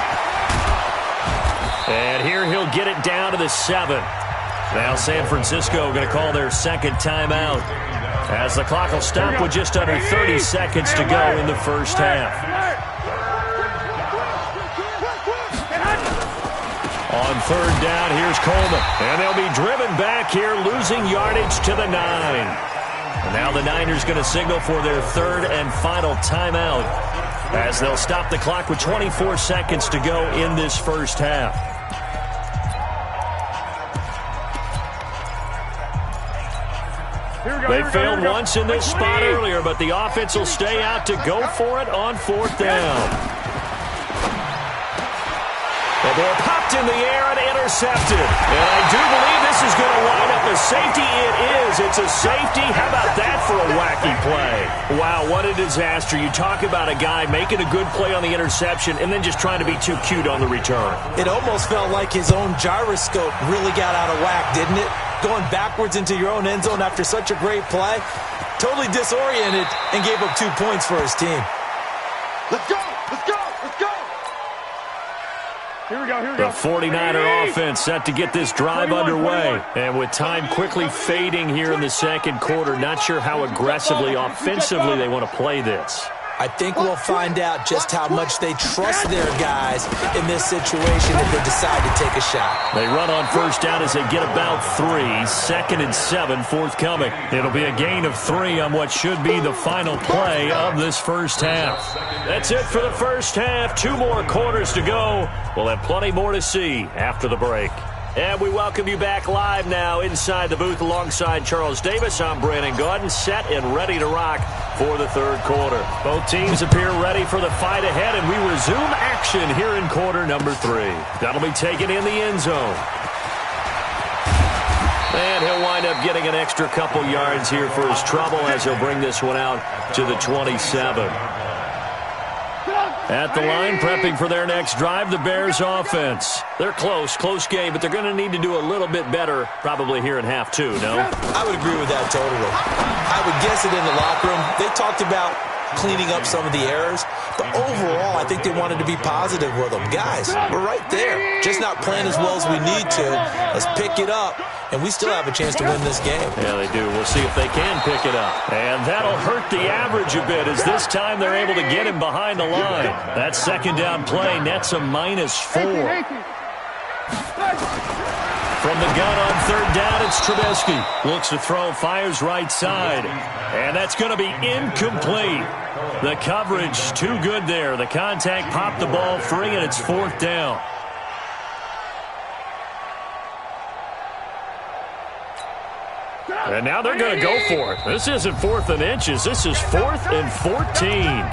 And here he'll get it down to the 7. Now San Francisco going to call their 2nd timeout as the clock will stop with just under 30 seconds to go in the first half. On third down, here's Coleman. And they'll be driven back here, losing yardage to the 9. And now the Niners going to signal for their third and final timeout as they'll stop the clock with 24 seconds to go in this first half. They failed once in this spot earlier, but the offense will stay out to go for it on fourth down. The ball popped in the air and intercepted. And I do believe this is going to wind up a safety. It is. It's a safety. How about that for a wacky play? Wow, what a disaster. You talk about a guy making a good play on the interception and then just trying to be too cute on the return. It almost felt like his own gyroscope really got out of whack, didn't it? Going backwards into your own end zone after such a great play. Totally disoriented and gave up 2 points for his team. Let's go! Let's go! Let's go! Here we go. The 49er offense set to get this drive underway. And with time quickly fading here in the second quarter, not sure how aggressively, offensively they want to play this. I think we'll find out just how much they trust their guys in this situation if they decide to take a shot. They run on first down as they get about 3. 2nd and 7 forthcoming. It'll be a gain of 3 on what should be the final play of this first half. That's it for the first half. 2 more quarters to go. We'll have plenty more to see after the break. And we welcome you back live now inside the booth alongside Charles Davis. I'm Brandon Gaudin, set and ready to rock for the third quarter. Both teams appear ready for the fight ahead, and we resume action here in quarter number 3. That'll be taken in the end zone. And he'll wind up getting an extra couple yards here for his trouble as he'll bring this one out to the 27. At the line, prepping for their next drive, the Bears offense. They're close game, but they're going to need to do a little bit better probably here in half 2, no? I would agree with that totally. I would guess it in the locker room. They talked about cleaning up some of the errors, but overall, I think they wanted to be positive with them. Guys, we're right there. Just not playing as well as we need to. Let's pick it up, and we still have a chance to win this game. Yeah, they do. We'll see if they can pick it up. And that'll hurt the average a bit as this time they're able to get him behind the line. That second down play nets a -4. From the gun on third down, it's Trubisky. Looks to throw, fires right side. And that's going to be incomplete. The coverage too good there. The contact popped the ball free, and it's 4th down. And now they're going to go for it. This isn't 4th and inches. This is 4th and 14.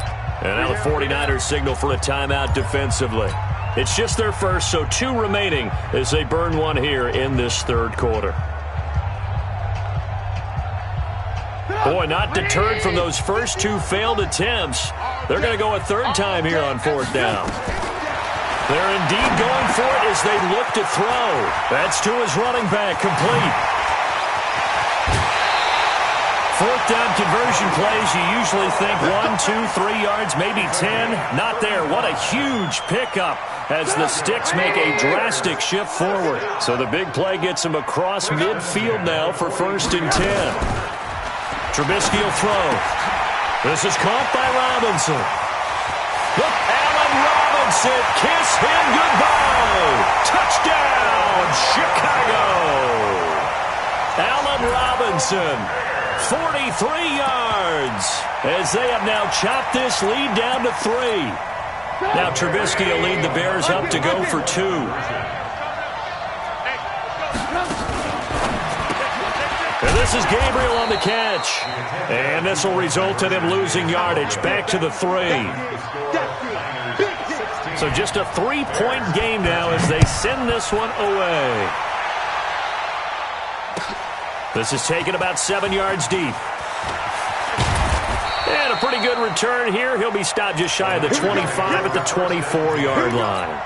And now the 49ers signal for a timeout defensively. It's just their first, so 2 remaining as they burn one here in this third quarter. Boy, not deterred from those first 2 failed attempts. They're going to go a third time here on 4th down. They're indeed going for it as they look to throw. That's to his running back, complete. 4th down conversion plays, you usually think 1, 2, 3 yards, maybe 10. Not there. What a huge pickup as the sticks make a drastic shift forward. So the big play gets him across midfield now for 1st and 10. Trubisky will throw. This is caught by Robinson. Look, Allen Robinson, kiss him goodbye. Touchdown, Chicago. Allen Robinson, 43 yards, as they have now chopped this lead down to 3. Now Trubisky will lead the Bears up to go for 2. And this is Gabriel on the catch. And this will result in him losing yardage back to the 3. So just a 3-point game now as they send this one away. This is taken about 7 yards deep. And a pretty good return here. He'll be stopped just shy of the 25 at the 24-yard line.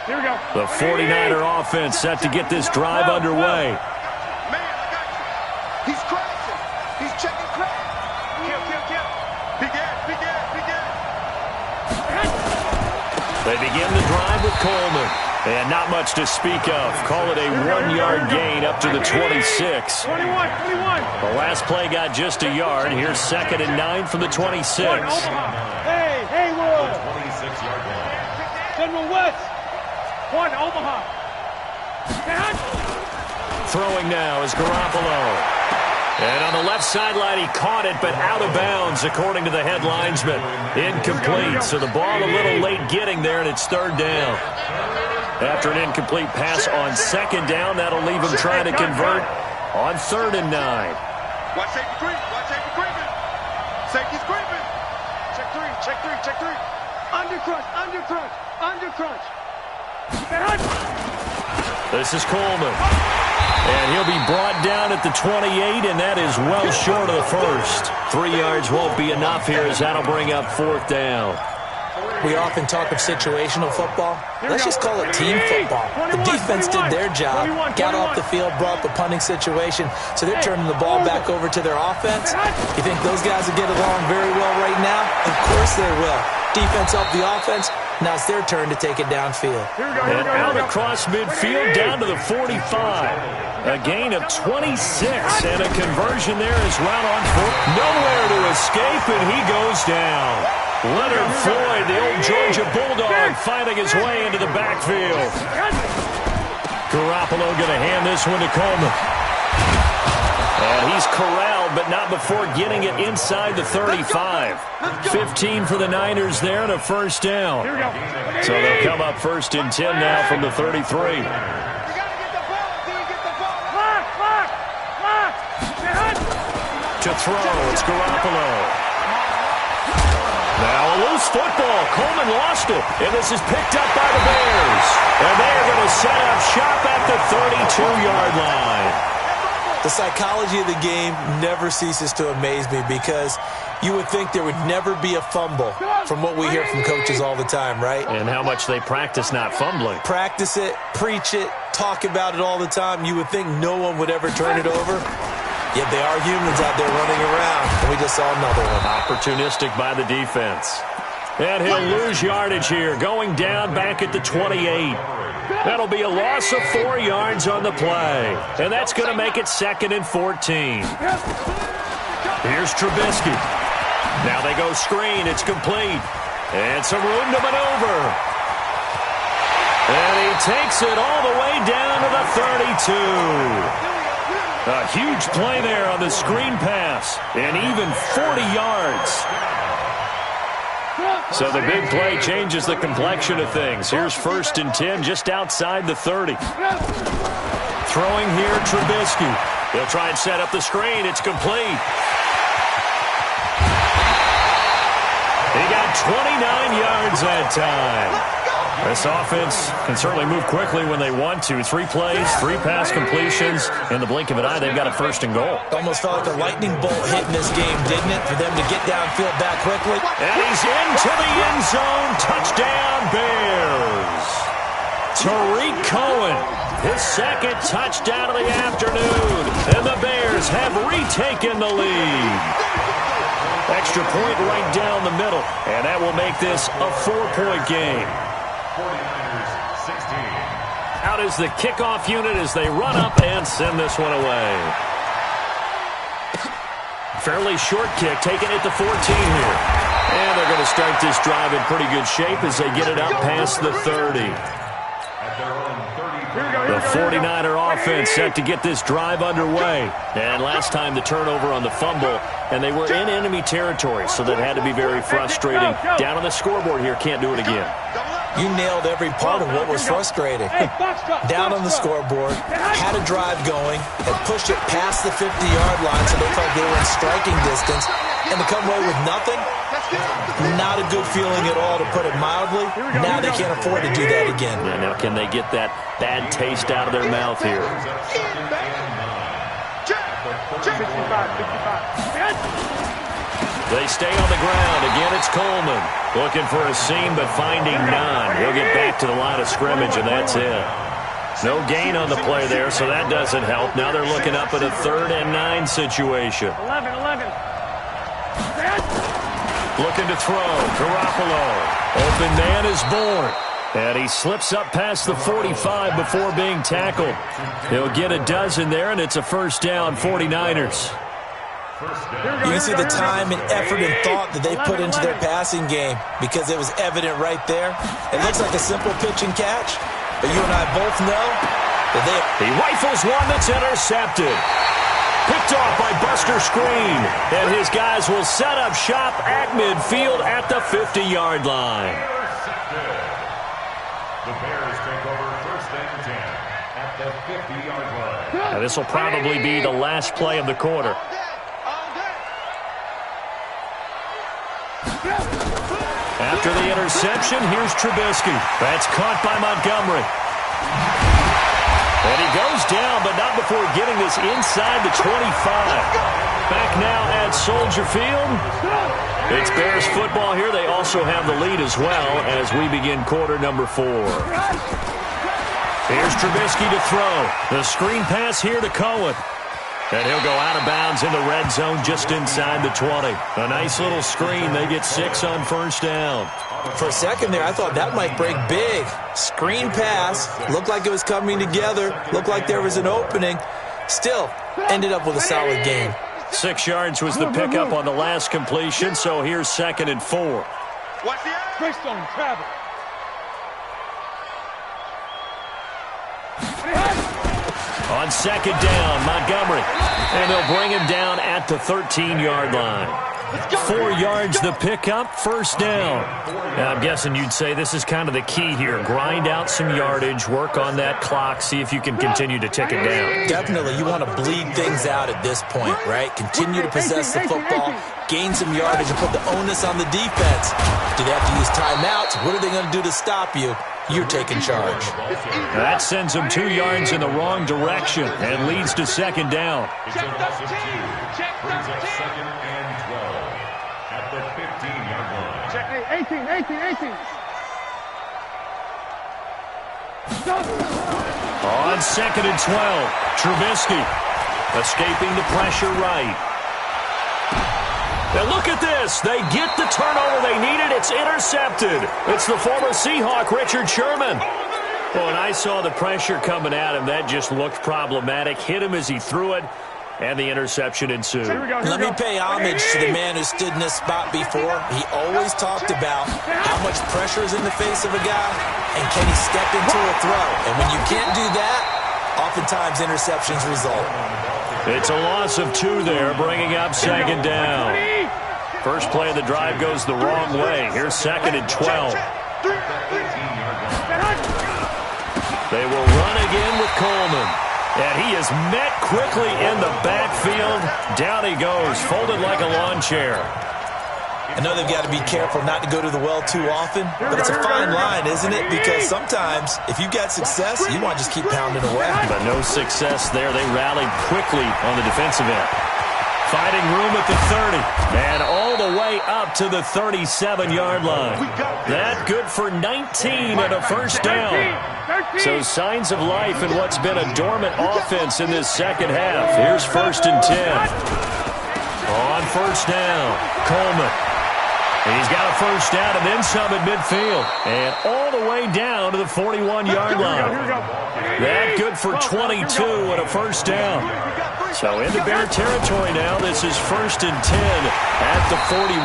Here we go. The 49er offense set to get this drive underway. Man, I got you. He's crashing. He's checking crash. Kill. Big gas. They begin the drive with Coleman. And not much to speak of. Call it a 1-yard gain up to the 26. 21. The last play got just a yard. Here's 2nd and 9 from the 26. Hey, Haywood. 26-yard line. General West. 1, Omaha. Throwing now is Garoppolo. And on the left sideline, he caught it, but out of bounds, according to the head linesman. Incomplete, so the ball a little late getting there, and it's 3rd down. After an incomplete pass on 2nd down, that'll leave him trying to convert on 3rd and 9. Watch safety creep. Watch safety creeping. Safety's creeping. Check 3. Under crunch. This is Coleman. And he'll be brought down at the 28, and that is well short of the first. 3 yards won't be enough here as that'll bring up 4th down. We often talk of situational football. Let's just call it team football. The defense did their job, got off the field, brought the punting situation, so they're turning the ball back over to their offense. You think those guys will get along very well right now? Of course they will. Defense helped the offense. Now it's their turn to take it downfield. And out across midfield down to the 45. A gain of 26, and a conversion there is right on foot. Nowhere to escape, and he goes down. Leonard Floyd, the old Georgia Bulldog, finding his way into the backfield. Garoppolo going to hand this one to Coleman. And he's corralled, but not before getting it inside the 35. 15 for the Niners there and a 1st down. So they'll come up 1st and 10 now from the 33. To throw, it's Garoppolo. Now a loose football. Coleman lost it, and this is picked up by the Bears. And they are going to set up shop at the 32-yard line. The psychology of the game never ceases to amaze me because you would think there would never be a fumble from what we hear from coaches all the time, right? And how much they practice not fumbling. Practice it, preach it, talk about it all the time. You would think no one would ever turn it over. Yet they are humans out there running around, and we just saw another one. Opportunistic by the defense. And he'll lose yardage here, going down back at the 28. That'll be a loss of 4 yards on the play. And that's going to make it 2nd and 14. Here's Trubisky. Now they go screen. It's complete. And some room to maneuver. And he takes it all the way down to the 32. A huge play there on the screen pass. And even 40 yards. So the big play changes the complexion of things. Here's 1st and 10 just outside the 30. Throwing here, Trubisky. He'll try and set up the screen. It's complete. He got 29 yards that time. This offense can certainly move quickly when they want to. 3 plays, 3 pass completions. In the blink of an eye, they've got a 1st and goal. Almost felt like a lightning bolt hit in this game, didn't it? For them to get downfield back quickly. And he's into the end zone. Touchdown, Bears. Tariq Cohen, his 2nd touchdown of the afternoon. And the Bears have retaken the lead. Extra point right down the middle. And that will make this a 4-point game. 49ers 16. Out is the kickoff unit as they run up and send this one away. Fairly short kick, taking it to 14 here. And they're going to start this drive in pretty good shape as they get it up past the 30. The 49er offense set to get this drive underway. And last time the turnover on the fumble, and they were in enemy territory, so that had to be very frustrating. Down on the scoreboard here, can't do it again. You nailed every part of what was frustrating. Down on the scoreboard, had a drive going, and pushed it past the 50-yard line so they felt they were in striking distance, and to come away with nothing, not a good feeling at all, to put it mildly. Now they can't afford to do that again. Yeah, now can they get that bad taste out of their mouth here? They stay on the ground. Again, it's Coleman. Looking for a seam, but finding none. He'll get back to the line of scrimmage, and that's it. No gain on the play there, so that doesn't help. Now they're looking up at a 3rd and 9 situation. 11. Looking to throw. Garoppolo. Open man is born. And he slips up past the 45 before being tackled. He'll get a dozen there, and it's a first down, 49ers. You can see the time and effort and thought that they put into their passing game because it was evident right there. It looks like a simple pitch and catch, but you and I both know that he rifles one that's intercepted. Picked off by Buster Screen, and his guys will set up shop at midfield at the 50-yard line. The Bears take over first and 10 at the 50-yard line. Now, this will probably be the last play of the quarter. After the interception, here's Trubisky. That's caught by Montgomery. And he goes down, but not before getting this inside the 25. Back now at Soldier Field. It's Bears football here. They also have the lead as well as we begin quarter number 4. Here's Trubisky to throw. The screen pass here to Cohen. And he'll go out of bounds in the red zone just inside the 20. A nice little screen. They get 6 on first down. For a second there, I thought that might break big. Screen pass. Looked like it was coming together. Looked like there was an opening. Still, ended up with a solid gain. 6 yards was the pickup on the last completion, so here's 2nd and 4. Watch the eye. Stone, travel. On 2nd down, Montgomery. And they'll bring him down at the 13-yard line. 4 yards the pickup, first down. Now, I'm guessing you'd say this is kind of the key here. Grind out some yardage, work on that clock, see if you can continue to tick it down. Definitely, you want to bleed things out at this point, right? Continue to possess the football, gain some yardage, and put the onus on the defense. Do they have to use timeouts? What are they going to do to stop you? You're taking charge. That sends them 2 yards in the wrong direction and leads to 2nd down. It's a loss of 2. Brings up 2nd and 12 at the 15-yard line. Check 18. On 2nd and 12, Trubisky escaping the pressure right. Now look at this. They get the turnover they needed. It's intercepted. It's the former Seahawk, Richard Sherman. Well, when I saw the pressure coming at him, that just looked problematic. Hit him as he threw it, and the interception ensued. Let me pay homage to the man who stood in this spot before. He always talked about how much pressure is in the face of a guy, and can he step into a throw. And when you can't do that, oftentimes interceptions result. It's a loss of 2 there, bringing up 2nd down. First play of the drive goes the wrong way. Here's 2nd and 12. They will run again with Coleman. And he is met quickly in the backfield. Down he goes, folded like a lawn chair. I know they've got to be careful not to go to the well too often, but it's a fine line, isn't it? Because sometimes, if you got success, you want to just keep pounding away. But no success there. They rallied quickly on the defensive end. Fighting room at the 30, and all the way up to the 37-yard line. That good for 19 and a first down. So signs of life in what's been a dormant offense in this second half. Here's 1st and 10. On first down, Coleman. He's got a first down and then some at midfield. And all the way down to the 41-yard line. That good for 22 and a first down. So into Bear territory now. This is 1st and 10 at the 41.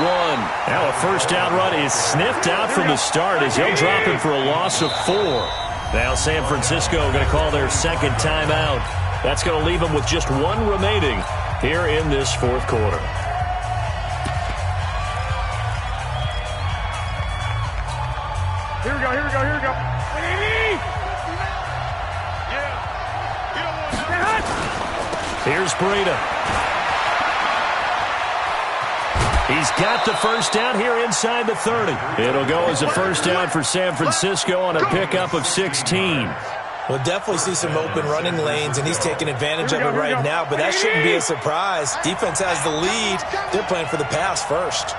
Now a first down run is sniffed out from the start as he'll drop him for a loss of 4. Now San Francisco going to call their 2nd timeout. That's going to leave them with just 1 remaining here in this 4th quarter. Here we go. Here's Breida. He's got the first down here inside the 30. It'll go as a first down for San Francisco on a pickup of 16. We'll definitely see some open running lanes, and he's taking advantage of it right now, but that shouldn't be a surprise. Defense has the lead. They're playing for the pass first.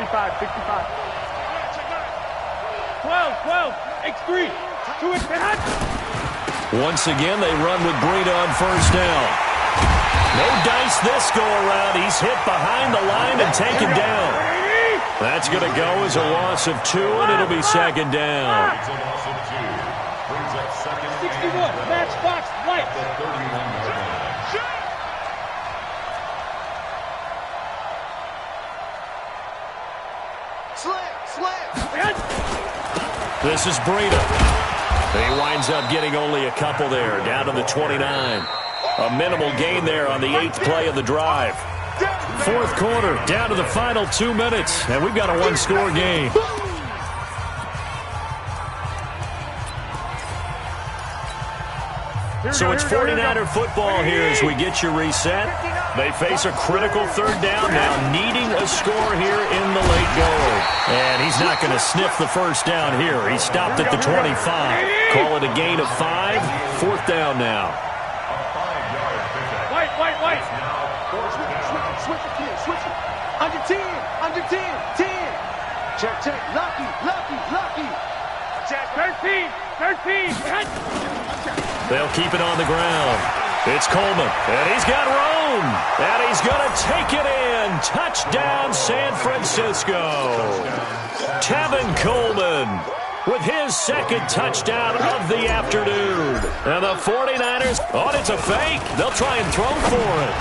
Back. 65. 12. X3. To it. Once again, they run with Breida on first down. No dice this go-around. He's hit behind the line and taken down. That's going to go as a loss of 2, and it'll be second down. It's a loss of 2. Brings up second. 61, matchbox, white. The 31-yard line. This is Breida. He winds up getting only a couple there, down to the 29. A minimal gain there on the 8th play of the drive. Fourth quarter, down to the final 2 minutes, and we've got a one-score game. So it's 49er football here as we get you reset. They face a critical third down now, needing a score here in the late going. And he's not going to sniff the first down here. He stopped at the 25. Call it a gain of 5. Fourth down now. White. Switch it. Under 10. 10. Check. Lucky. 13. They'll keep it on the ground. It's Coleman, and he's got room, and he's going to take it in. Touchdown, San Francisco. Tevin Coleman with his second touchdown of the afternoon. And the 49ers, it's a fake. They'll try and throw for it.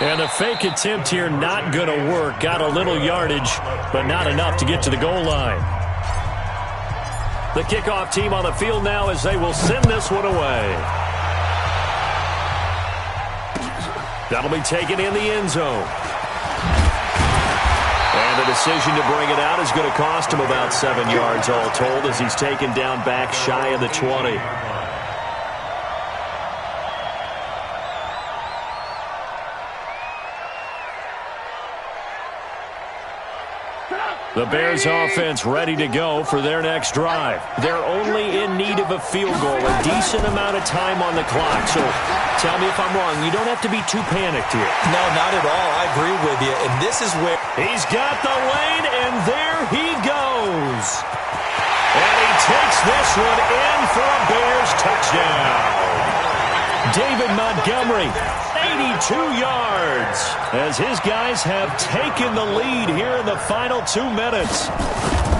And the fake attempt here not going to work. Got a little yardage, but not enough to get to the goal line. The kickoff team on the field now as they will send this one away. That'll be taken in the end zone. And the decision to bring it out is going to cost him about 7 yards all told as he's taken down back shy of the 20. The Bears offense ready to go for their next drive. They're only in need of a field goal, a decent amount of time on the clock. So tell me if I'm wrong. You don't have to be too panicked here. No, not at all. I agree with you. And this is where... He's got the lane, and there he goes. And he takes this one in for a Bears touchdown. David Montgomery, 82 yards, as his guys have taken the lead here in the final 2 minutes.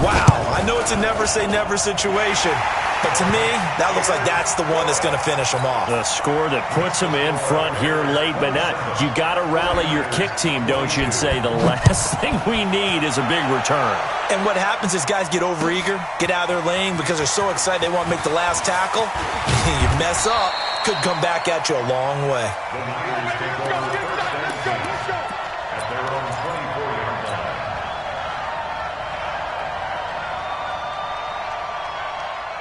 Wow, I know it's a never-say-never situation, but to me, that looks like that's the one that's going to finish them off. A score that puts them in front here late, but not. You got to rally your kick team, don't you, and say the last thing we need is a big return. And what happens is guys get overeager, get out of their lane because they're so excited they want to make the last tackle. You mess up, could come back at you a long way. The Niners take over first and 10 at their own 24-yard line.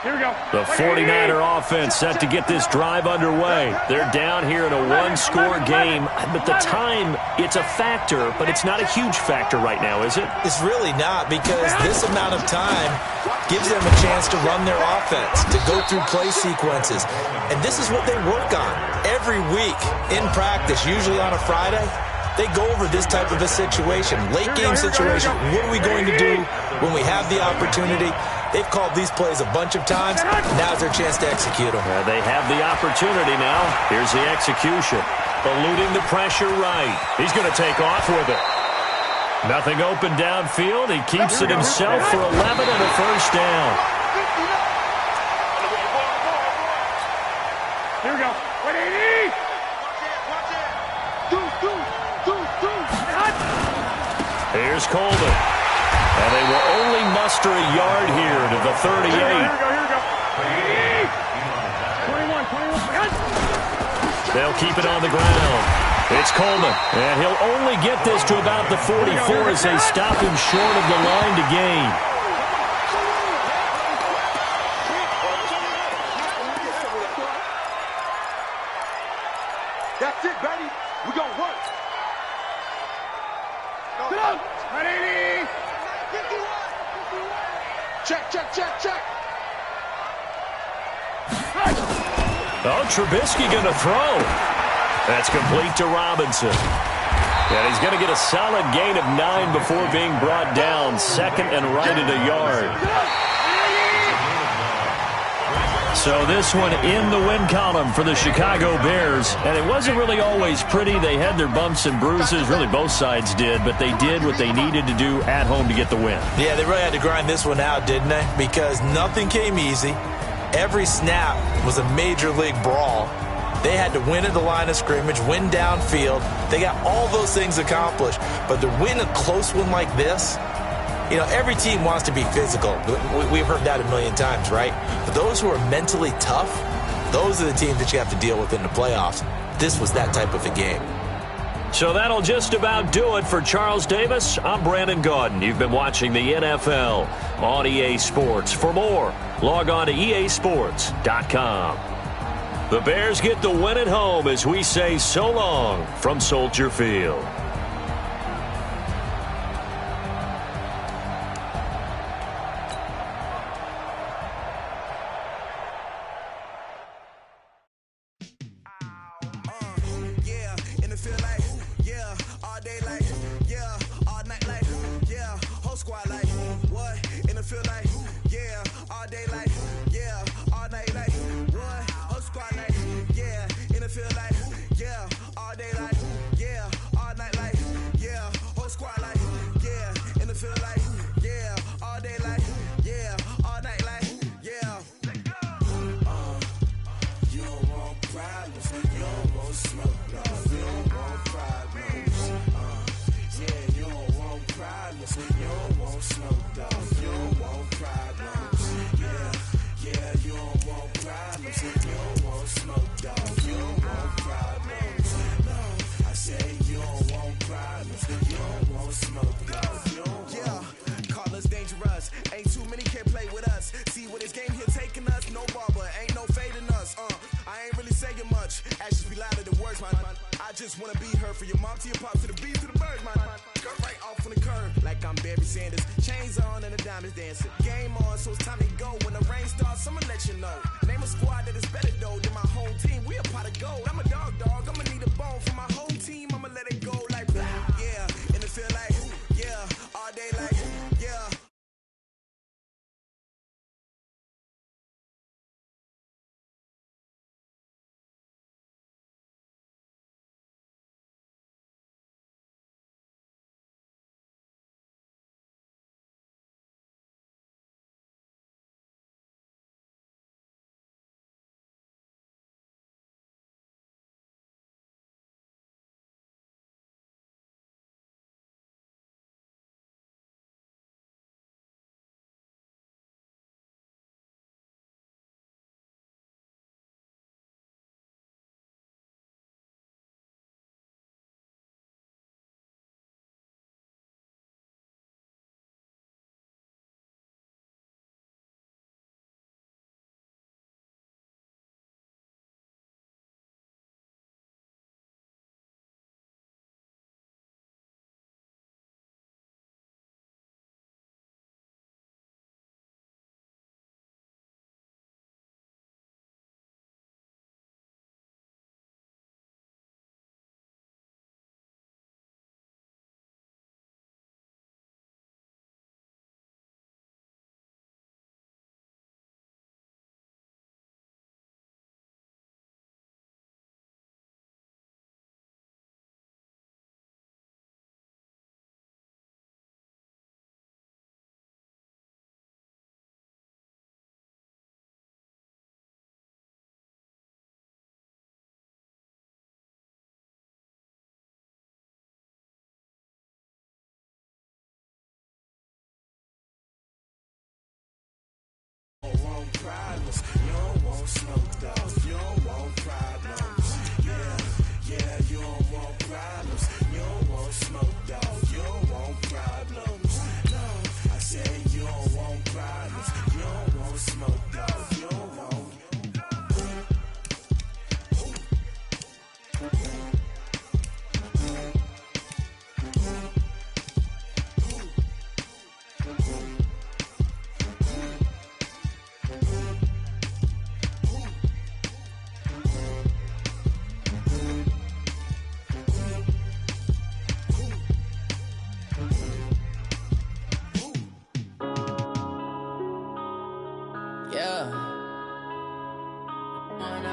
Here we go. The 49er offense set to get this drive underway. They're down here in a one-score game, but the time, it's a factor, but it's not a huge factor right now, is it? It's really not, because this amount of time gives them a chance to run their offense, to go through play sequences. And this is what they work on every week in practice, usually on a Friday. They go over this type of a situation, late-game situation. What are we going to do when we have the opportunity? They've called these plays a bunch of times. Now's their chance to execute them. They have the opportunity now. Here's the execution. Eluding the pressure right. He's going to take off with it. Nothing open downfield. He keeps it himself for 11 and a first down. Here we go. 180. Here's Coleman. And they will only muster a yard here to the 38. Here we go. 21. They'll keep it on the ground. It's Coleman, and he'll only get this to about the 44 as they stop him short of the line to gain. That's it, baby. We're going to work. Sit up. 180. Check. Oh, Trubisky going to throw. That's complete to Robinson. And he's going to get a solid gain of 9 before being brought down. Second and right at a yard. So this one in the win column for the Chicago Bears. And it wasn't really always pretty. They had their bumps and bruises. Really, both sides did. But they did what they needed to do at home to get the win. Yeah, they really had to grind this one out, didn't they? Because nothing came easy. Every snap was a major league brawl. They had to win at the line of scrimmage, win downfield. They got all those things accomplished. But to win a close one like this, you know, every team wants to be physical. We've heard that a million times, right? But those who are mentally tough, those are the teams that you have to deal with in the playoffs. This was that type of a game. So that'll just about do it for Charles Davis. I'm Brandon Gaudin. You've been watching the NFL on EA Sports. For more, log on to easports.com. The Bears get the win at home as we say so long from Soldier Field. Name a squad that is better though than my home team. We a pot of gold. I'm a dog. I'ma need a bone for my whole team. I'ma let it go like, yeah. And it feel like, yeah. All day like, yeah.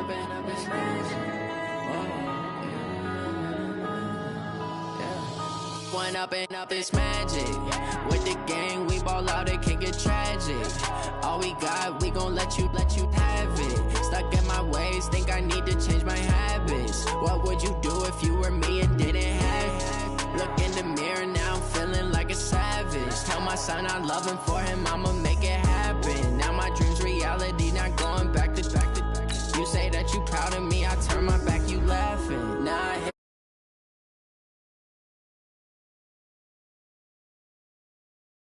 this magic. One up and up this magic. With the gang, we ball out, it can get tragic. All we got, we gon' let you have it. Stuck in my ways, think I need to change my habits. What would you do if you were me and didn't have it? Look in the mirror, now I'm feeling like a savage. Tell my son I love him, for him I'ma make it happen. Now my dream's reality, not going back to. You say that you proud of me, I turn my